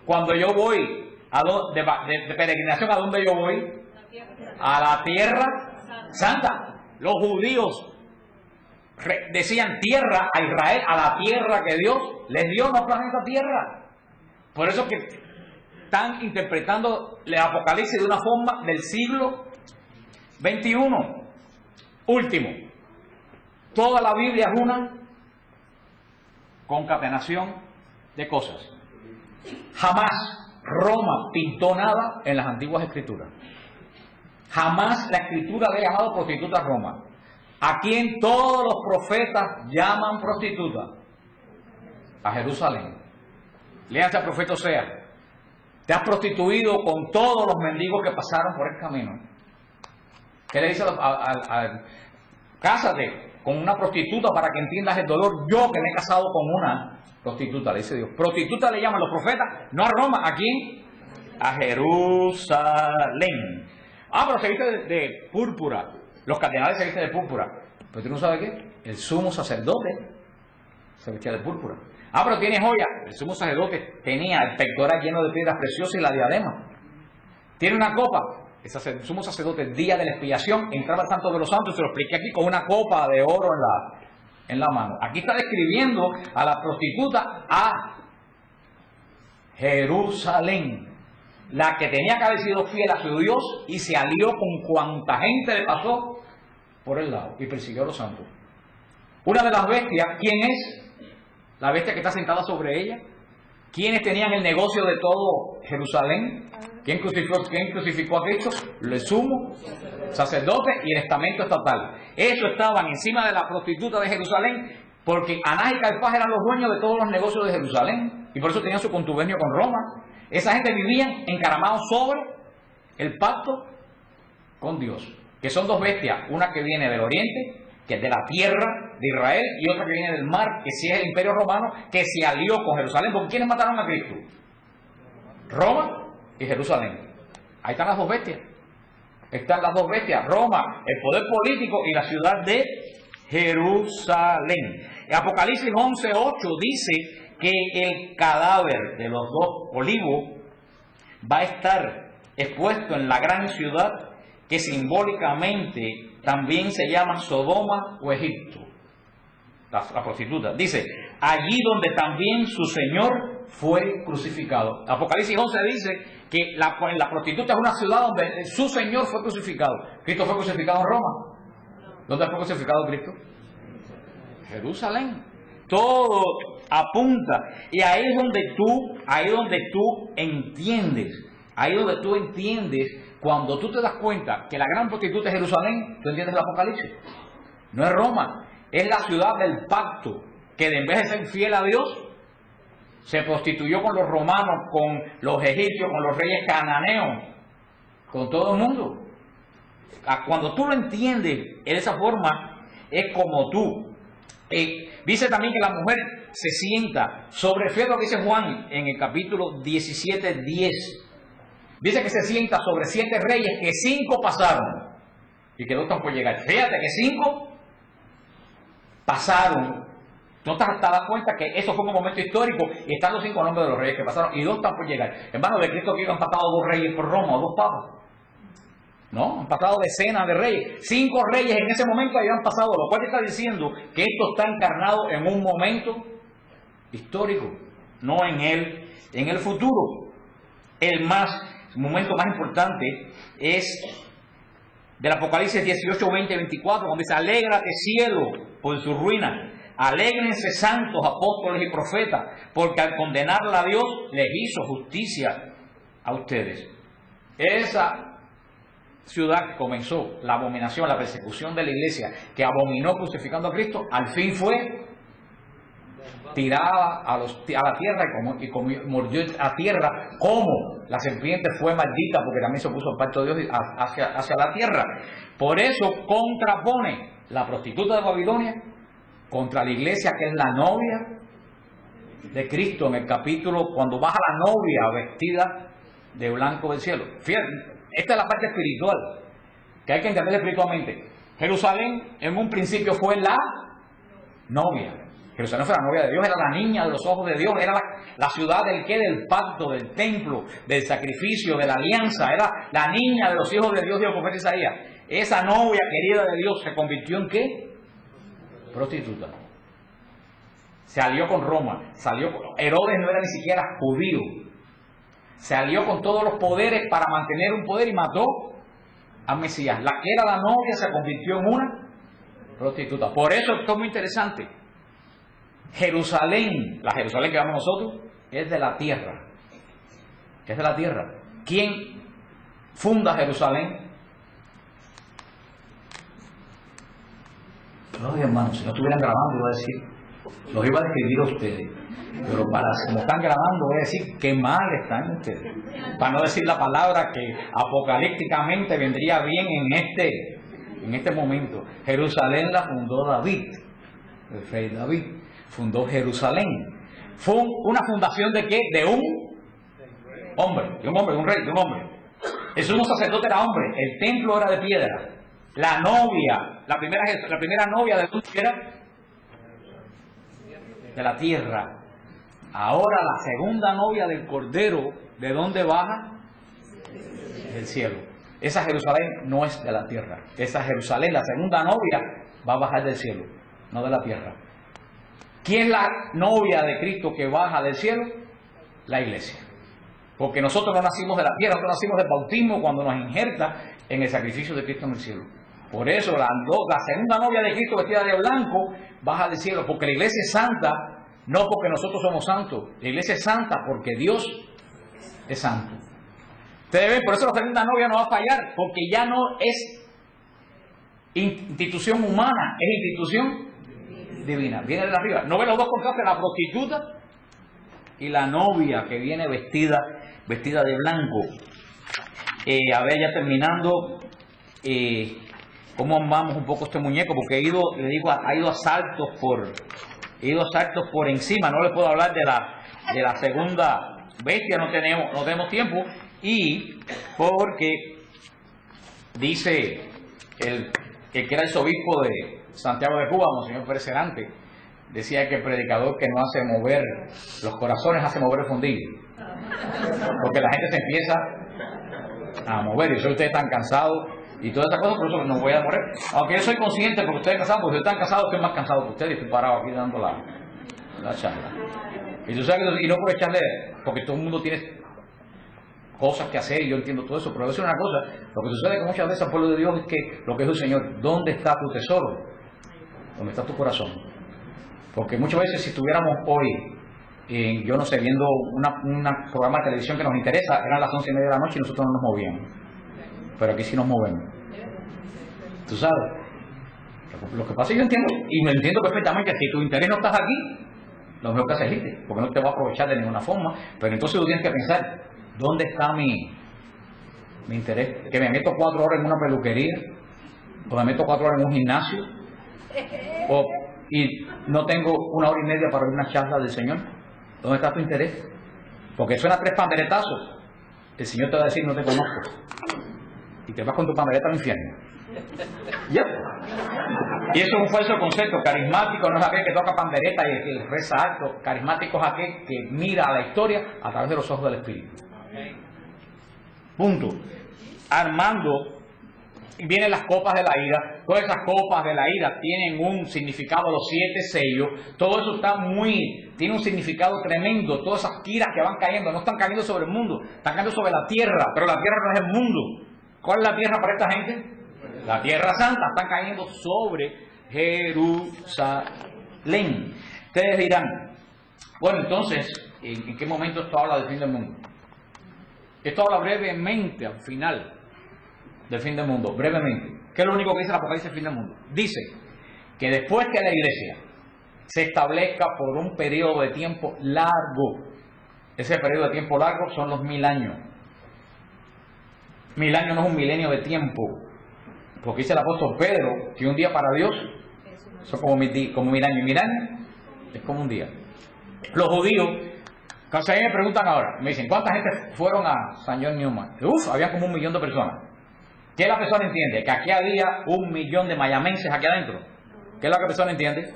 Cuando yo voy de peregrinación, ¿a dónde yo voy? A la tierra santa. Los judíos decían tierra a Israel, a la tierra que Dios les dio, no planeta Tierra. Por eso que están interpretando el Apocalipsis de una forma del siglo XXI. Último, toda la Biblia es una concatenación de cosas. Jamás Roma pintó nada en las antiguas escrituras. Jamás la escritura le ha llamado prostituta a Roma. ¿A quién todos los profetas llaman prostituta? A Jerusalén. Léanse al profeta Oseas. Te has prostituido con todos los mendigos que pasaron por el camino. ¿Qué le dice cásate con una prostituta para que entiendas el dolor? Yo que me he casado con una prostituta, le dice Dios. Prostituta le llaman los profetas, no a Roma. ¿A quién? A Jerusalén. Ah, pero se viste de púrpura. Los cardenales se visten de púrpura. Pero tú no sabes qué. El sumo sacerdote Se vestía de púrpura. Ah, pero tiene joya. El sumo sacerdote tenía el pectoral lleno de piedras preciosas y la diadema. Tiene una copa. El sumo sacerdote, el día de la expiación, entraba al Santo de los Santos, se lo expliqué aquí, con una copa de oro en la mano. Aquí está describiendo a la prostituta, a Jerusalén, la que tenía que haber sido fiel a su Dios y se alió con cuanta gente le pasó por el lado y persiguió a los santos. Una de las bestias, ¿quién es? La bestia que está sentada sobre ella. ¿Quiénes tenían el negocio de todo Jerusalén? ¿Quién crucificó a Cristo? El sumo sacerdote y el estamento estatal. Eso estaban encima de la prostituta de Jerusalén, porque Anás y Caifás eran los dueños de todos los negocios de Jerusalén, y por eso tenían su contubernio con Roma. Esa gente vivía encaramados sobre el pacto con Dios, que son dos bestias, una que viene del oriente, que es de la tierra de Israel, y otra que viene del mar, que sí es el imperio romano, que se alió con Jerusalén. ¿Por quiénes mataron a Cristo? Roma y Jerusalén. Ahí están las dos bestias. Están las dos bestias, Roma, el poder político, y la ciudad de Jerusalén. Apocalipsis 11:8 dice que el cadáver de los dos olivos va a estar expuesto en la gran ciudad que simbólicamente también se llama Sodoma o Egipto. La prostituta. Dice, allí donde también su Señor fue crucificado. Apocalipsis 11 dice que la prostituta es una ciudad donde su Señor fue crucificado. Cristo fue crucificado en Roma. ¿Dónde fue crucificado Cristo? Jerusalén. Todo apunta. Y ahí es donde tú entiendes. Ahí donde tú entiendes, cuando tú te das cuenta que la gran prostituta es Jerusalén, tú entiendes el Apocalipsis. No es Roma, es la ciudad del pacto, que en vez de ser fiel a Dios, se prostituyó con los romanos, con los egipcios, con los reyes cananeos, con todo el mundo. Cuando tú lo entiendes de esa forma, es como tú. Dice también que la mujer se sienta sobre, fíjate lo que dice Juan en el capítulo 17:10. Dice que se sienta sobre 7 reyes, que 5 pasaron y que 2 están por llegar. Fíjate que 5 pasaron. ¿No te das cuenta que eso fue un momento histórico? Y están los 5 nombres de los reyes que pasaron y 2 están por llegar. Hermano, de Cristo que han pasado 2 reyes por Roma, o 2 papas. No, han pasado decenas de reyes. 5 reyes en ese momento habían pasado, lo cual está diciendo que esto está encarnado en un momento histórico, no en el futuro. El momento más importante es del Apocalipsis 18, 20, 24, donde dice, alégrate cielo por su ruina, alégrense santos, apóstoles y profetas, porque al condenarla a Dios les hizo justicia a ustedes. Esa ciudad que comenzó la abominación, la persecución de la iglesia, que abominó crucificando a Cristo, al fin fue tirada a la tierra y mordió a tierra, como la serpiente fue maldita, porque también se opuso al pacto de Dios hacia la tierra. Por eso contrapone la prostituta de Babilonia contra la iglesia, que es la novia de Cristo, en el capítulo cuando baja la novia vestida de blanco del cielo. Fíjate, esta es la parte espiritual que hay que entender espiritualmente. Jerusalén en un principio fue la novia. Jerusalén fue la novia de Dios, era la niña de los ojos de Dios, era la ciudad del pacto, del templo, del sacrificio, de la alianza, era la niña de los hijos de Dios, dijo el profeta Isaías. Esa novia querida de Dios se convirtió en ¿qué? Prostituta. Se alió con Roma, Herodes no era ni siquiera judío, se alió con todos los poderes para mantener un poder y mató a Mesías. La que era la novia se convirtió en una prostituta. Por eso esto es muy interesante. Jerusalén, la Jerusalén que vamos nosotros, es de la tierra. Es de la tierra. ¿Quién funda Jerusalén? No, hermanos, si no estuvieran grabando, iba a decir, los iba a describir a ustedes. Pero como están grabando, voy a decir qué mal están ustedes. Para no decir la palabra que apocalípticamente vendría bien en este momento. Jerusalén la fundó David, el rey David. Fundó Jerusalén. Fue una fundación de ¿qué? De un hombre, un rey, de un hombre. El sumo sacerdote era hombre, el templo era de piedra. La novia, la primera novia de Dios era de la tierra. Ahora la segunda novia del Cordero, ¿de dónde baja? Del cielo. Esa Jerusalén no es de la tierra. Esa Jerusalén, la segunda novia, va a bajar del cielo, no de la tierra. ¿Quién es la novia de Cristo que baja del cielo? La iglesia. Porque nosotros no nacimos de la tierra, nosotros nacimos del bautismo cuando nos injerta en el sacrificio de Cristo en el cielo. Por eso la segunda novia de Cristo vestida de blanco baja del cielo, porque la iglesia es santa, no porque nosotros somos santos. La iglesia es santa porque Dios es santo. Ustedes ven, por eso la segunda novia no va a fallar, porque ya no es institución humana, es institución divina. Viene de arriba. ¿No ven los dos contrastes? La prostituta y la novia que viene vestida de blanco. A ver, ya terminando, cómo amamos un poco este muñeco, porque ha ido a saltos por encima. No les puedo hablar de la segunda bestia, no tenemos tiempo, y porque dice el que era el obispo de Santiago de Cuba, Monseñor Pérez Serante, decía que el predicador que no hace mover los corazones hace mover el fondillo, porque la gente se empieza a mover, y ustedes están cansados y todas estas cosas, por eso no voy a morir. Aunque yo soy consciente, porque ustedes están cansados, porque ustedes están cansados, estoy más cansado que ustedes, y estoy parado aquí dando la charla. Y tú sabes que, y no por echarle, porque todo el mundo tiene cosas que hacer, y yo entiendo todo eso, pero voy a decir una cosa: lo que sucede que muchas veces al pueblo de Dios es que lo que dice el Señor, ¿dónde está tu tesoro? ¿Dónde está tu corazón? Porque muchas veces si estuviéramos hoy, yo no sé, viendo un programa de televisión que nos interesa, eran las 11:30 de la noche y nosotros no nos movíamos. Pero aquí sí nos movemos. Tú sabes, lo que pasa es que yo entiendo, y me entiendo perfectamente, que si tu interés no estás aquí, lo mejor que haces es irte, porque no te va a aprovechar de ninguna forma. Pero entonces tú tienes que pensar, ¿dónde está mi interés? Que me meto 4 horas en una peluquería, o me meto 4 horas en un gimnasio, y no tengo 1 hora y media para ver una charla del Señor. ¿Dónde está tu interés? Porque suena 3 panderetazos, el Señor te va a decir, no te conozco, y te vas con tu pandereta al infierno. ¿Ya? Y eso es un falso concepto. Carismático no es aquel que toca pandereta y que reza alto. Carismático es aquel que mira a la historia a través de los ojos del Espíritu. Punto. Armando, vienen las copas de la ira. Todas esas copas de la ira tienen un significado, los 7 sellos. Todo eso tiene un significado tremendo. Todas esas tiras que van cayendo no están cayendo sobre el mundo, están cayendo sobre la tierra, pero la tierra no es el mundo. ¿Cuál es la tierra para esta gente? La tierra santa. Están cayendo sobre Jerusalén. Ustedes dirán, bueno, entonces, ¿en qué momento esto habla del fin del mundo? Esto habla brevemente al final del fin del mundo, brevemente. ¿Qué es lo único que dice el Apocalipsis del fin del mundo? Dice que después que la iglesia se establezca por un periodo de tiempo largo, ese periodo de tiempo largo son los 1000 años. 1000 años no es un milenio de tiempo, porque dice el apóstol Pedro que un día para Dios son como 1000 años, y 1000 años es como un día. Los judíos, cuando a mí me preguntan ahora, me dicen, ¿cuánta gente fueron a San John Newman? Había como 1 millón de personas. ¿Qué la persona entiende? Que aquí había 1 millón de mayamenses aquí adentro. ¿Qué es lo que la persona entiende?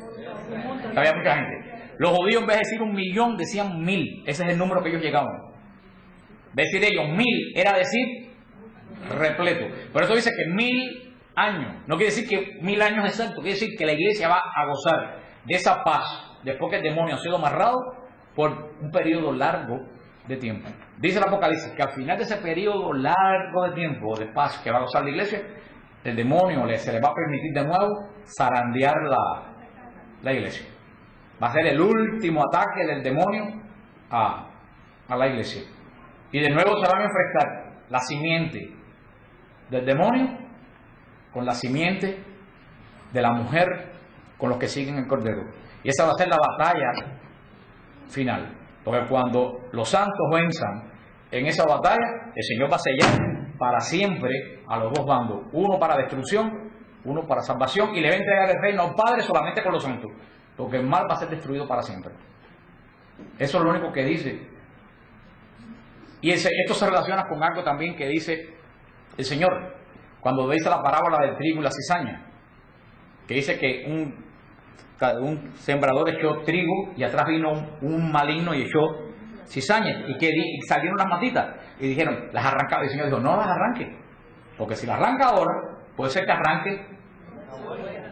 Que había mucha gente. Los judíos, en vez de decir 1 millón, decían 1000. Ese es el número que ellos llegaban. Decir ellos 1000 era decir repleto. Por eso dice que 1000 años. No quiere decir que 1000 años exactos. Quiere decir que la iglesia va a gozar de esa paz después que el demonio ha sido amarrado por un periodo largo de tiempo. Dice el Apocalipsis que al final de ese periodo largo de tiempo de paz que va a gozar la iglesia, el demonio se le va a permitir de nuevo zarandear la iglesia. Va a ser el último ataque del demonio a la iglesia. Y de nuevo se van a enfrentar la simiente del demonio con la simiente de la mujer, con los que siguen el Cordero. Y esa va a ser la batalla final. Porque cuando los santos venzan en esa batalla, el Señor va a sellar para siempre a los dos bandos. Uno para destrucción, uno para salvación. Y le va a entregar el reino al Padre solamente con los santos. Porque el mal va a ser destruido para siempre. Eso es lo único que dice. Y esto se relaciona con algo también que dice el Señor cuando dice la parábola del trigo y la cizaña, que dice que un un sembrador echó trigo y atrás vino un maligno y echó cizaña. Y salieron las matitas. Y dijeron, las arrancaba. Y el Señor dijo, no las arranque. Porque si las arranca ahora, puede ser que arranque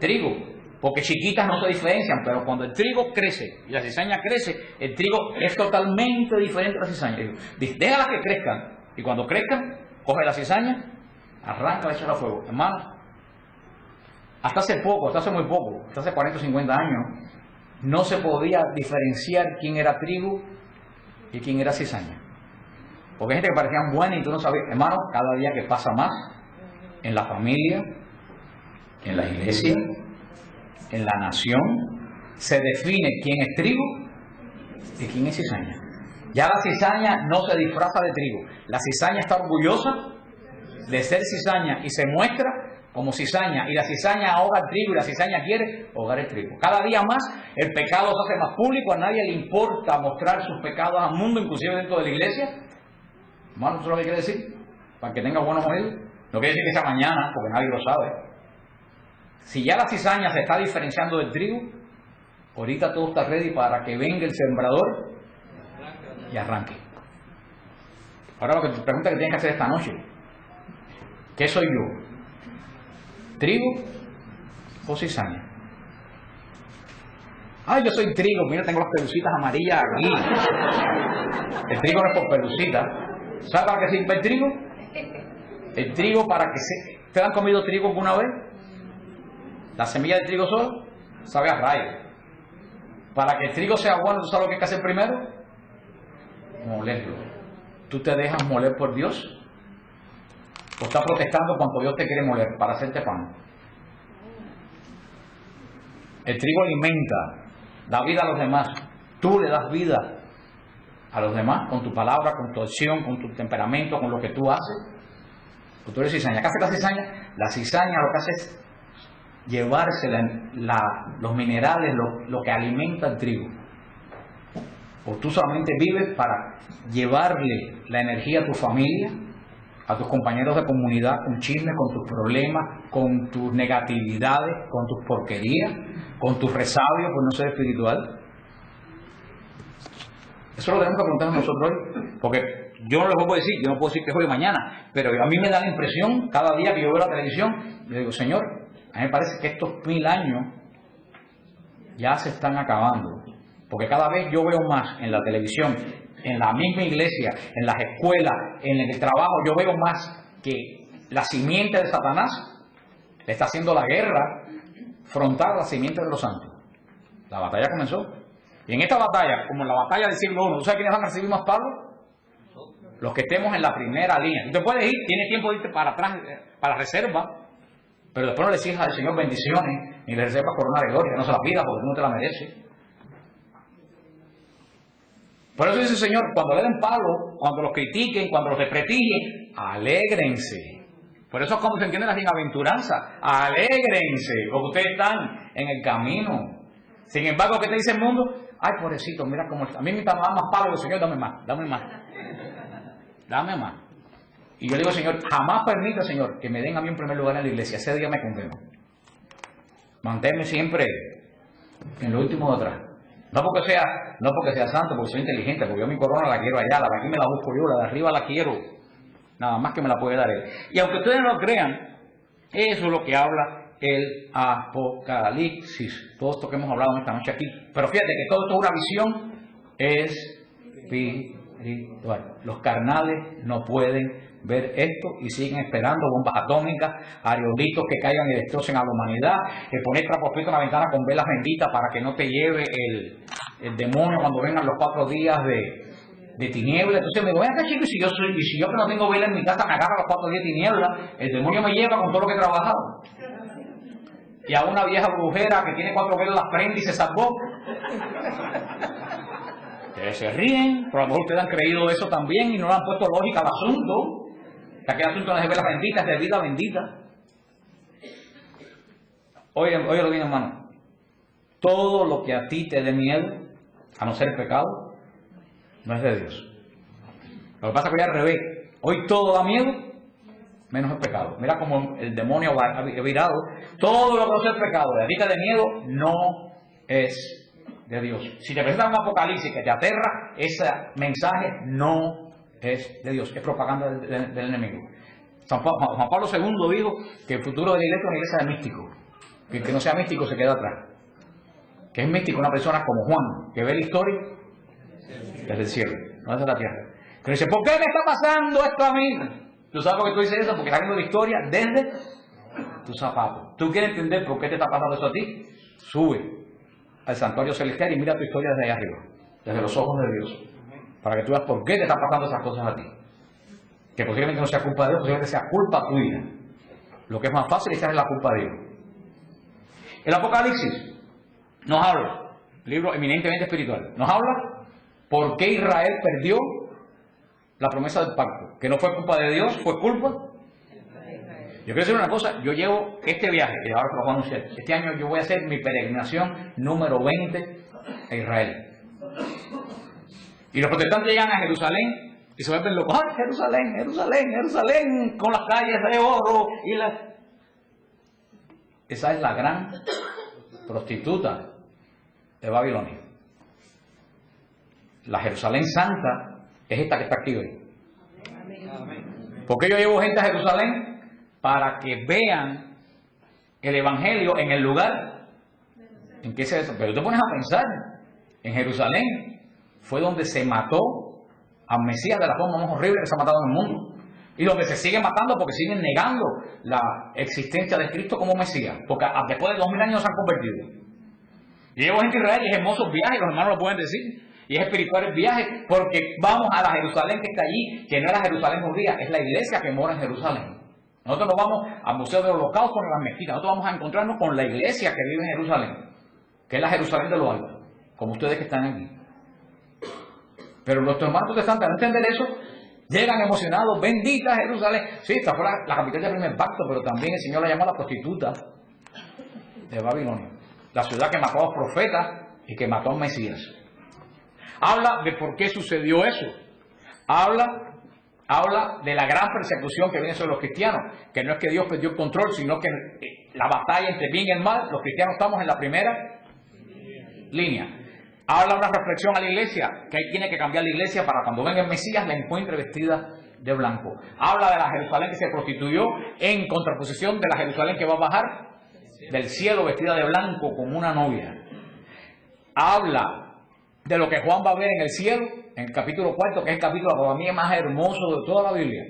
trigo. Porque chiquitas no se diferencian, pero cuando el trigo crece y la cizaña crece, el trigo es totalmente diferente a la cizaña. Déjalas que crezcan. Y cuando crezcan, coge la cizaña, arranca, echa a fuego. Hermanos, hasta hace muy poco, hasta hace 40 o 50 años, no se podía diferenciar quién era trigo y quién era cizaña. Porque hay gente que parecían buenas y tú no sabías. Hermano, cada día que pasa más, en la familia, en la iglesia, en la nación, se define quién es trigo y quién es cizaña. Ya la cizaña no se disfraza de trigo. La cizaña está orgullosa de ser cizaña y se muestra como cizaña. Y la cizaña ahoga el trigo y la cizaña quiere ahogar el trigo. Cada día más el pecado se hace más público. A nadie le importa mostrar sus pecados al mundo, inclusive dentro de la iglesia. Hermano, ¿eso es lo que quiere decir? Para que tenga buenos oídos. No quiere decir que sea mañana, porque nadie lo sabe. Si ya la cizaña se está diferenciando del trigo, ahorita todo está ready para que venga el sembrador y arranque. Ahora lo que te pregunta que tienes que hacer esta noche, ¿qué soy yo? ¿Trigo o cizaña? Ay, yo soy trigo, mira, tengo las pelucitas amarillas aquí. El trigo no es por pelucitas. ¿Sabes para qué sirve el trigo? El trigo para que se... ¿Te han comido trigo alguna vez? La semilla de trigo solo sabe a rayo. Para que el trigo sea bueno, ¿tú sabes lo que hay que hacer primero? Molerlo. ¿Tú te dejas moler por Dios? ¿O estás protestando cuando Dios te quiere moler para hacerte pan? El trigo alimenta, da vida a los demás. Tú le das vida a los demás con tu palabra, con tu acción, con tu temperamento, con lo que tú haces. Pues tú eres cizaña. ¿Qué hace la cizaña? La cizaña lo que hace es llevarse los minerales, lo que alimenta el trigo. O tú solamente vives para llevarle la energía a tu familia, a tus compañeros de comunidad, con chismes, con tus problemas, con tus negatividades, con tus porquerías, con tus resabios por no ser espiritual. Eso lo tenemos que preguntarnos nosotros hoy, porque yo no les puedo decir, yo no puedo decir que es hoy o mañana, pero a mí me da la impresión, cada día que yo veo la televisión, yo digo, Señor, a mí me parece que estos 1000 años ya se están acabando, porque cada vez yo veo más en la televisión, en la misma iglesia, en las escuelas, en el trabajo, yo veo más que la simiente de Satanás le está haciendo la guerra frontal a la simiente de los santos. La batalla comenzó. Y en esta batalla, como en la batalla del siglo I, ¿tú sabes quiénes van a recibir más palos? Los que estemos en la primera línea. Tú te puedes ir, tienes tiempo de irte para atrás, para la reserva, pero después no le exiges al Señor bendiciones, ni le reservas corona de gloria, no se la pidas porque tú no te la mereces. Por eso dice el Señor, cuando le den palo, cuando los critiquen, cuando los desprestigien, alégrense. Por eso es como se entiende la bienaventuranza. Alégrense, porque ustedes están en el camino. Sin embargo, ¿qué te dice el mundo? Ay, pobrecito, mira cómo está. A mí me da más palo, el Señor, dame más, dame más. Dame más. Y yo digo, Señor, jamás permita, Señor, que me den a mí en primer lugar en la iglesia. Ese día me condeno. Manténme siempre en lo último de atrás. No porque sea santo, porque soy inteligente, porque yo mi corona la quiero allá, la de aquí me la busco yo, la de arriba la quiero. Nada más que me la puede dar Él. Y aunque ustedes no lo crean, eso es lo que habla el Apocalipsis. Todo esto que hemos hablado esta noche aquí. Pero fíjate que todo esto es una visión espiritual. Los carnales no pueden ver esto y siguen esperando bombas atómicas, aerolitos que caigan y destrocen a la humanidad, que poner trapos en la ventana con velas benditas para que no te lleve el demonio cuando vengan los 4 días de tiniebla. Entonces me digo, ven acá, chicos, si yo que no tengo vela en mi casa me agarra los 4 días de tiniebla, el demonio me lleva con todo lo que he trabajado. Y a una vieja brujera que tiene 4 velas las prende y se salvó. Ustedes se ríen, pero a lo mejor ustedes han creído eso también y no le han puesto lógica al asunto. Que aquel asunto no es de velas benditas, es de vida bendita. Oye lo bien, hermano. Todo lo que a ti te dé miedo, a no ser pecado, no es de Dios. Lo que pasa es que hoy al revés. Hoy todo da miedo, menos el pecado. Mira cómo el demonio ha virado. Todo lo que no sea el pecado, de a ti te dé miedo, no es de Dios. Si te presentan un apocalipsis que te aterra, ese mensaje no es de Dios, es propaganda del enemigo. Juan Pablo II dijo que el futuro de la iglesia es una iglesia de místicos, que el que no sea místico se queda atrás. Que es místico una persona como Juan, que ve la historia desde el cielo, no desde la tierra. Que dice, ¿por qué me está pasando esto a mí? ¿Tú sabes por qué tú dices eso? Porque estás viendo la historia desde tus zapatos. ¿Tú quieres entender por qué te está pasando eso a ti? Sube al santuario celestial y mira tu historia desde allá arriba, desde los ojos de Dios, para que tú veas por qué te están pasando esas cosas a ti. Que posiblemente no sea culpa de Dios, posiblemente sea culpa tuya. Lo que es más fácil es echarle la culpa a Dios. El Apocalipsis nos habla, libro eminentemente espiritual, nos habla por qué Israel perdió la promesa del pacto, que no fue culpa de Dios, fue culpa. Yo quiero decir una cosa, yo llevo este viaje, y ahora te lo voy a anunciar, este año yo voy a hacer mi peregrinación número 20 a Israel. Y los protestantes llegan a Jerusalén y se vuelven locos. ¡Ay, Jerusalén, Jerusalén, Jerusalén! Con las calles de oro y la... Esa es la gran prostituta de Babilonia. La Jerusalén Santa es esta que está aquí hoy. ¿Por qué yo llevo gente a Jerusalén? Para que vean el Evangelio en el lugar en que se... Pero te pones a pensar, en Jerusalén fue donde se mató al Mesías de la forma más horrible que se ha matado en el mundo. Y donde se sigue matando porque siguen negando la existencia de Cristo como Mesías. Porque después de 2000 años se han convertido. Y llevo gente a Israel y es hermosos viajes, los hermanos lo pueden decir. Y es espiritual el viaje porque vamos a la Jerusalén que está allí, que no es la Jerusalén judía, es la iglesia que mora en Jerusalén. Nosotros no vamos al Museo del Holocausto ni a las mezquitas, nosotros vamos a encontrarnos con la iglesia que vive en Jerusalén, que es la Jerusalén de lo alto, como ustedes que están aquí. Pero nuestros hermanos protestantes, al entender eso, llegan emocionados, bendita Jerusalén. Sí, esta fue la capital del primer pacto, pero también el Señor la llamó la prostituta de Babilonia, la ciudad que mató a los profetas y que mató a Mesías. Habla de por qué sucedió eso. Habla de la gran persecución que viene sobre los cristianos, que no es que Dios perdió el control, sino que la batalla entre bien y el mal, los cristianos estamos en la primera línea. Habla una reflexión a la iglesia, que ahí tiene que cambiar la iglesia para cuando venga el Mesías la encuentre vestida de blanco. Habla de la Jerusalén que se prostituyó en contraposición de la Jerusalén que va a bajar del cielo vestida de blanco como una novia. Habla de lo que Juan va a ver en el cielo, en el capítulo 4, que es el capítulo para mí más hermoso de toda la Biblia.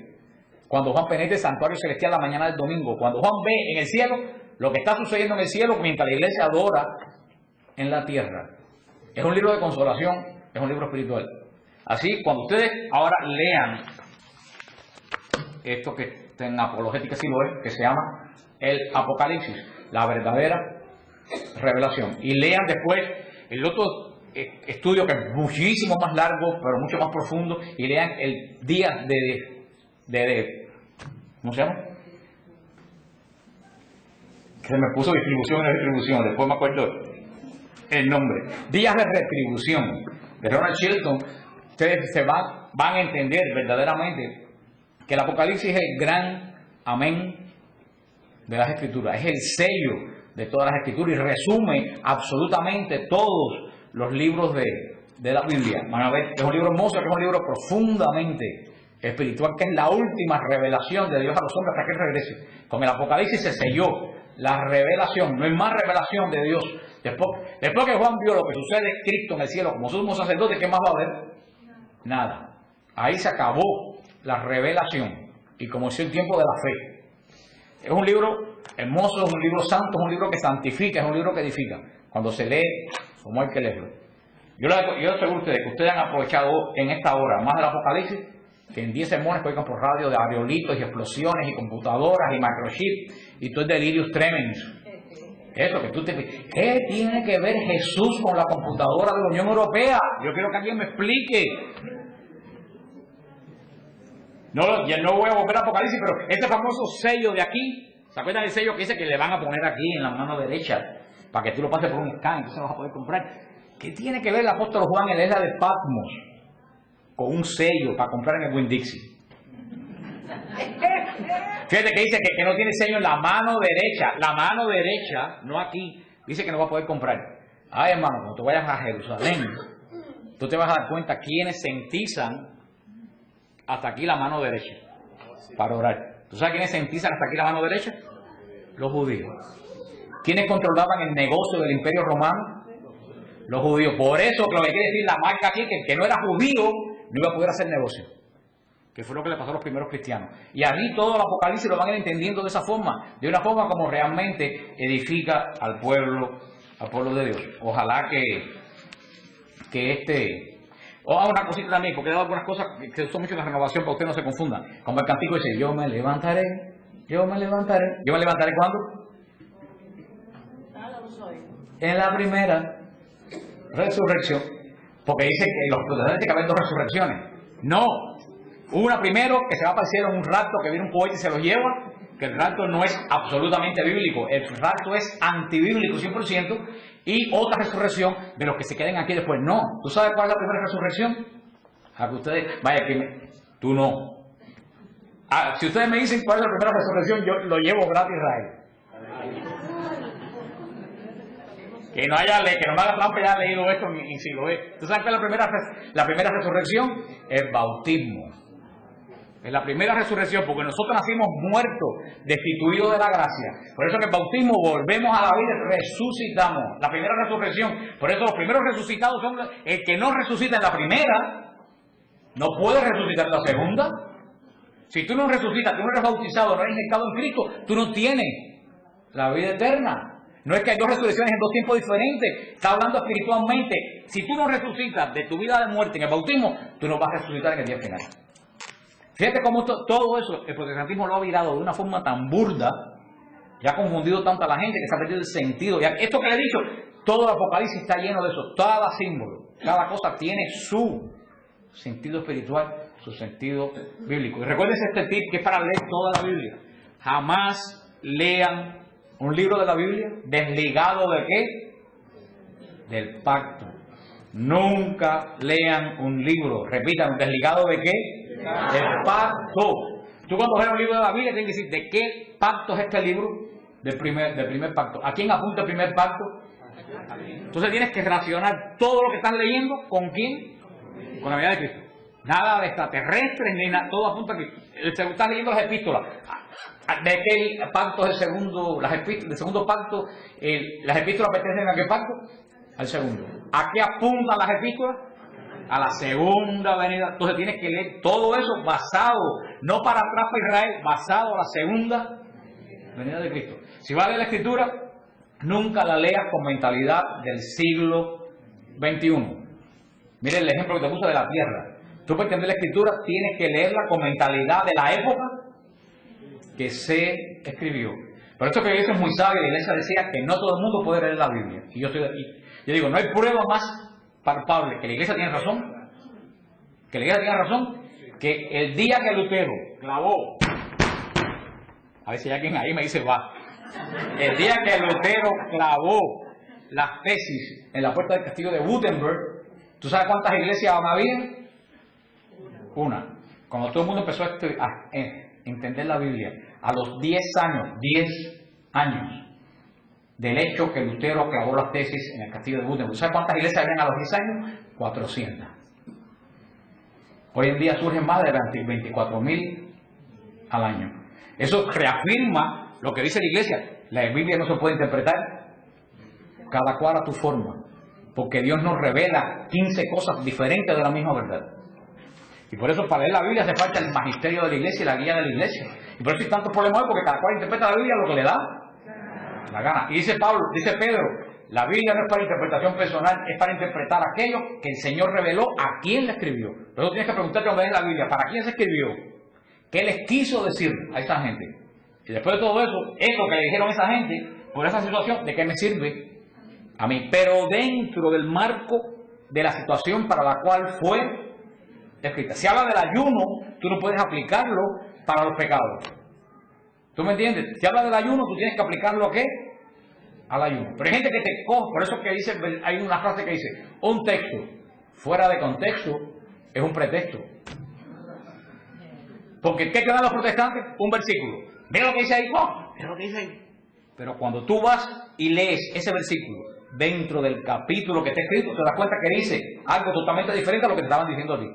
Cuando Juan penetra el santuario celestial la mañana del domingo, cuando Juan ve en el cielo lo que está sucediendo en el cielo mientras la iglesia adora en la tierra. Es un libro de consolación, es un libro espiritual. Así, cuando ustedes ahora lean esto que en apologética sí lo es, que se llama el Apocalipsis, la verdadera revelación, y lean después el otro estudio que es muchísimo más largo, pero mucho más profundo, y lean el día de ¿cómo se llama? Que se me puso distribución y retribución, después me acuerdo el nombre. Días de retribución de Ronald Chilton. Ustedes van a entender verdaderamente que el Apocalipsis es el gran amén de las Escrituras, es el sello de todas las Escrituras y resume absolutamente todos los libros de la Biblia. Van a ver, es un libro hermoso, que es un libro profundamente espiritual, que es la última revelación de Dios a los hombres hasta que Él regrese. Con el Apocalipsis se selló la revelación, no hay más revelación de Dios. Después que Juan vio lo que sucede en Cristo en el cielo como sumo sacerdote, ¿qué más va a haber? Nada. Ahí se acabó la revelación y comenzó el tiempo de la fe. Es un libro hermoso, es un libro santo, es un libro que santifica, es un libro que edifica. Cuando se lee, como hay que leerlo. Yo aseguro a ustedes que ustedes han aprovechado en esta hora más del Apocalipsis que en 10 sermones que oigan por radio de aerolitos y explosiones y computadoras y microchips y todo el delirium tremens. Eso que ¿qué tiene que ver Jesús con la computadora de la Unión Europea? Yo quiero que alguien me explique. No, ya no voy a volver a Apocalipsis, pero este famoso sello de aquí, ¿se acuerdan del sello que dice que le van a poner aquí en la mano derecha para que tú lo pases por un scan, entonces lo vas a poder comprar? ¿Qué tiene que ver el apóstol Juan en la isla de Patmos con un sello para comprar en el Winn-Dixie? Fíjate que dice que no tiene sello en la mano derecha, no aquí, dice que no va a poder comprar. Ay, hermano, cuando tú vayas a Jerusalén, tú te vas a dar cuenta quiénes se entizan hasta aquí la mano derecha para orar. ¿Tú sabes quiénes se entizan hasta aquí la mano derecha? Los judíos. ¿Quiénes controlaban el negocio del Imperio Romano? Los judíos. Por eso que lo que quiere decir la marca aquí, que el que no era judío no iba a poder hacer negocio. Que fue lo que le pasó a los primeros cristianos. Y allí todo el Apocalipsis lo van a ir entendiendo de esa forma, de una forma como realmente edifica al pueblo de Dios. Ojalá que una cosita también, porque he dado algunas cosas que uso mucho en la renovación para que usted no se confunda. Como el cantico dice, yo me levantaré. ¿Yo me levantaré cuándo? En la primera resurrección. Porque dice que los protestantes que haber dos resurrecciones. No. Una primero que se va a aparecer en un rapto, que viene un cohete y se lo lleva, que el rapto no es absolutamente bíblico, el rapto es antibíblico 100%, y otra resurrección de los que se queden aquí después. No, ¿tú sabes cuál es la primera resurrección? A que ustedes, vaya que tú no. Si ustedes me dicen cuál es la primera resurrección, yo lo llevo gratis a Israel. Que no me haga trampa y haya leído esto en siglo ¿Tú sabes cuál es la primera resurrección? El bautismo. Es la primera resurrección, porque nosotros nacimos muertos, destituidos de la gracia. Por eso en el bautismo volvemos a la vida y resucitamos. La primera resurrección. Por eso los primeros resucitados son el que no resucita en la primera, no puede resucitar en la segunda. Si tú no resucitas, tú no eres bautizado, no eres inyectado en Cristo, tú no tienes la vida eterna. No es que hay dos resurrecciones en dos tiempos diferentes. Está hablando espiritualmente. Si tú no resucitas de tu vida de muerte en el bautismo, tú no vas a resucitar en el día final. Fíjate cómo todo eso, el protestantismo lo ha virado de una forma tan burda, y ha confundido tanto a la gente que se ha perdido el sentido. Y esto que le he dicho, todo el Apocalipsis está lleno de eso. Cada símbolo, cada cosa tiene su sentido espiritual, su sentido bíblico. Y recuérdense este tip que es para leer toda la Biblia. Jamás lean un libro de la Biblia desligado de ¿qué? Del pacto. Nunca lean un libro, repitan, desligado de ¿qué? Del pacto. Tú cuando lees un libro de la Biblia tienes que decir ¿de qué pacto es este libro? Del primer pacto. ¿A quién apunta el primer pacto? Entonces tienes que relacionar todo lo que estás leyendo ¿con quién? Con la vida de Cristo. Nada de extraterrestres ni nada, todo apunta a Cristo. Estás leyendo las epístolas. ¿De qué pacto es el segundo? El segundo pacto, las epístolas pertenecen a qué pacto? Al segundo. ¿A qué apuntan las epístolas? A la segunda venida. Entonces tienes que leer todo eso basado, no para atrás para Israel, basado a la segunda venida de Cristo. Si vas a leer la Escritura, nunca la leas con mentalidad del siglo XXI. Mire el ejemplo que te puse de la tierra. Tú para entender la Escritura tienes que leerla con mentalidad de la época que se escribió. Por eso que la iglesia es muy sabia. La iglesia decía que no todo el mundo puede leer la Biblia. Y yo estoy aquí. Yo digo, no hay prueba más palpable que la iglesia tiene razón. Que la iglesia tiene razón. Que el día que Lutero clavó, a ver si hay alguien ahí me dice va. El día que Lutero clavó las tesis en la puerta del castillo de Wittenberg, ¿tú sabes cuántas iglesias había? Una. Cuando todo el mundo empezó a entender la Biblia, a los 10 años del hecho que Lutero clavó las tesis en el castillo de Wittenberg. ¿Sabes cuántas iglesias habían a los 10 años? 400. Hoy en día surgen más de 24.000 al año. Eso reafirma lo que dice la iglesia. La Biblia no se puede interpretar cada cual a tu forma, porque Dios nos revela 15 cosas diferentes de la misma verdad. Y por eso para leer la Biblia hace falta el magisterio de la iglesia y la guía de la iglesia. Y por eso hay tantos problemas hoy, porque cada cual interpreta la Biblia lo que le da la gana. Y dice Pedro, la Biblia no es para interpretación personal, es para interpretar aquello que el Señor reveló a quién la escribió. Por eso tienes que preguntarte cuando lees la Biblia, ¿para quién se escribió? ¿Qué les quiso decir a esa gente? Y después de todo eso, esto que le dijeron a esa gente, por esa situación, ¿de qué me sirve a mí? Pero dentro del marco de la situación para la cual fue escrita. Si habla del ayuno, tú no puedes aplicarlo para los pecados. ¿Tú me entiendes? Si habla del ayuno, tú tienes que aplicarlo ¿a qué? Al ayuno. Pero hay gente que te coge, por eso que dice, hay una frase que dice, un texto fuera de contexto es un pretexto. Porque ¿qué dan los protestantes? Un versículo. Mira lo que dice ahí, mira lo que dice ahí. Pero cuando tú vas y lees ese versículo dentro del capítulo que está escrito, te das cuenta que dice algo totalmente diferente a lo que te estaban diciendo a ti.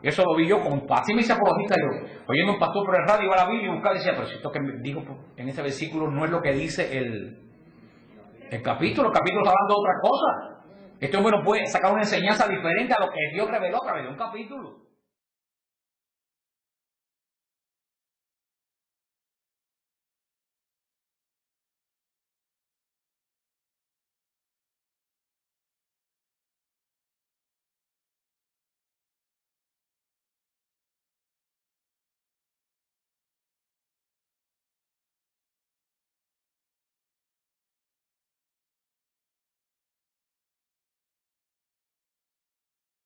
Eso lo vi yo, así me hice apologista yo, oyendo un pastor por el radio, iba a la Biblia y buscaba y decía, pero si esto que me dijo en ese versículo no es lo que dice el capítulo está hablando de otra cosa. Este hombre no puede sacar una enseñanza diferente a lo que Dios reveló a través de un capítulo.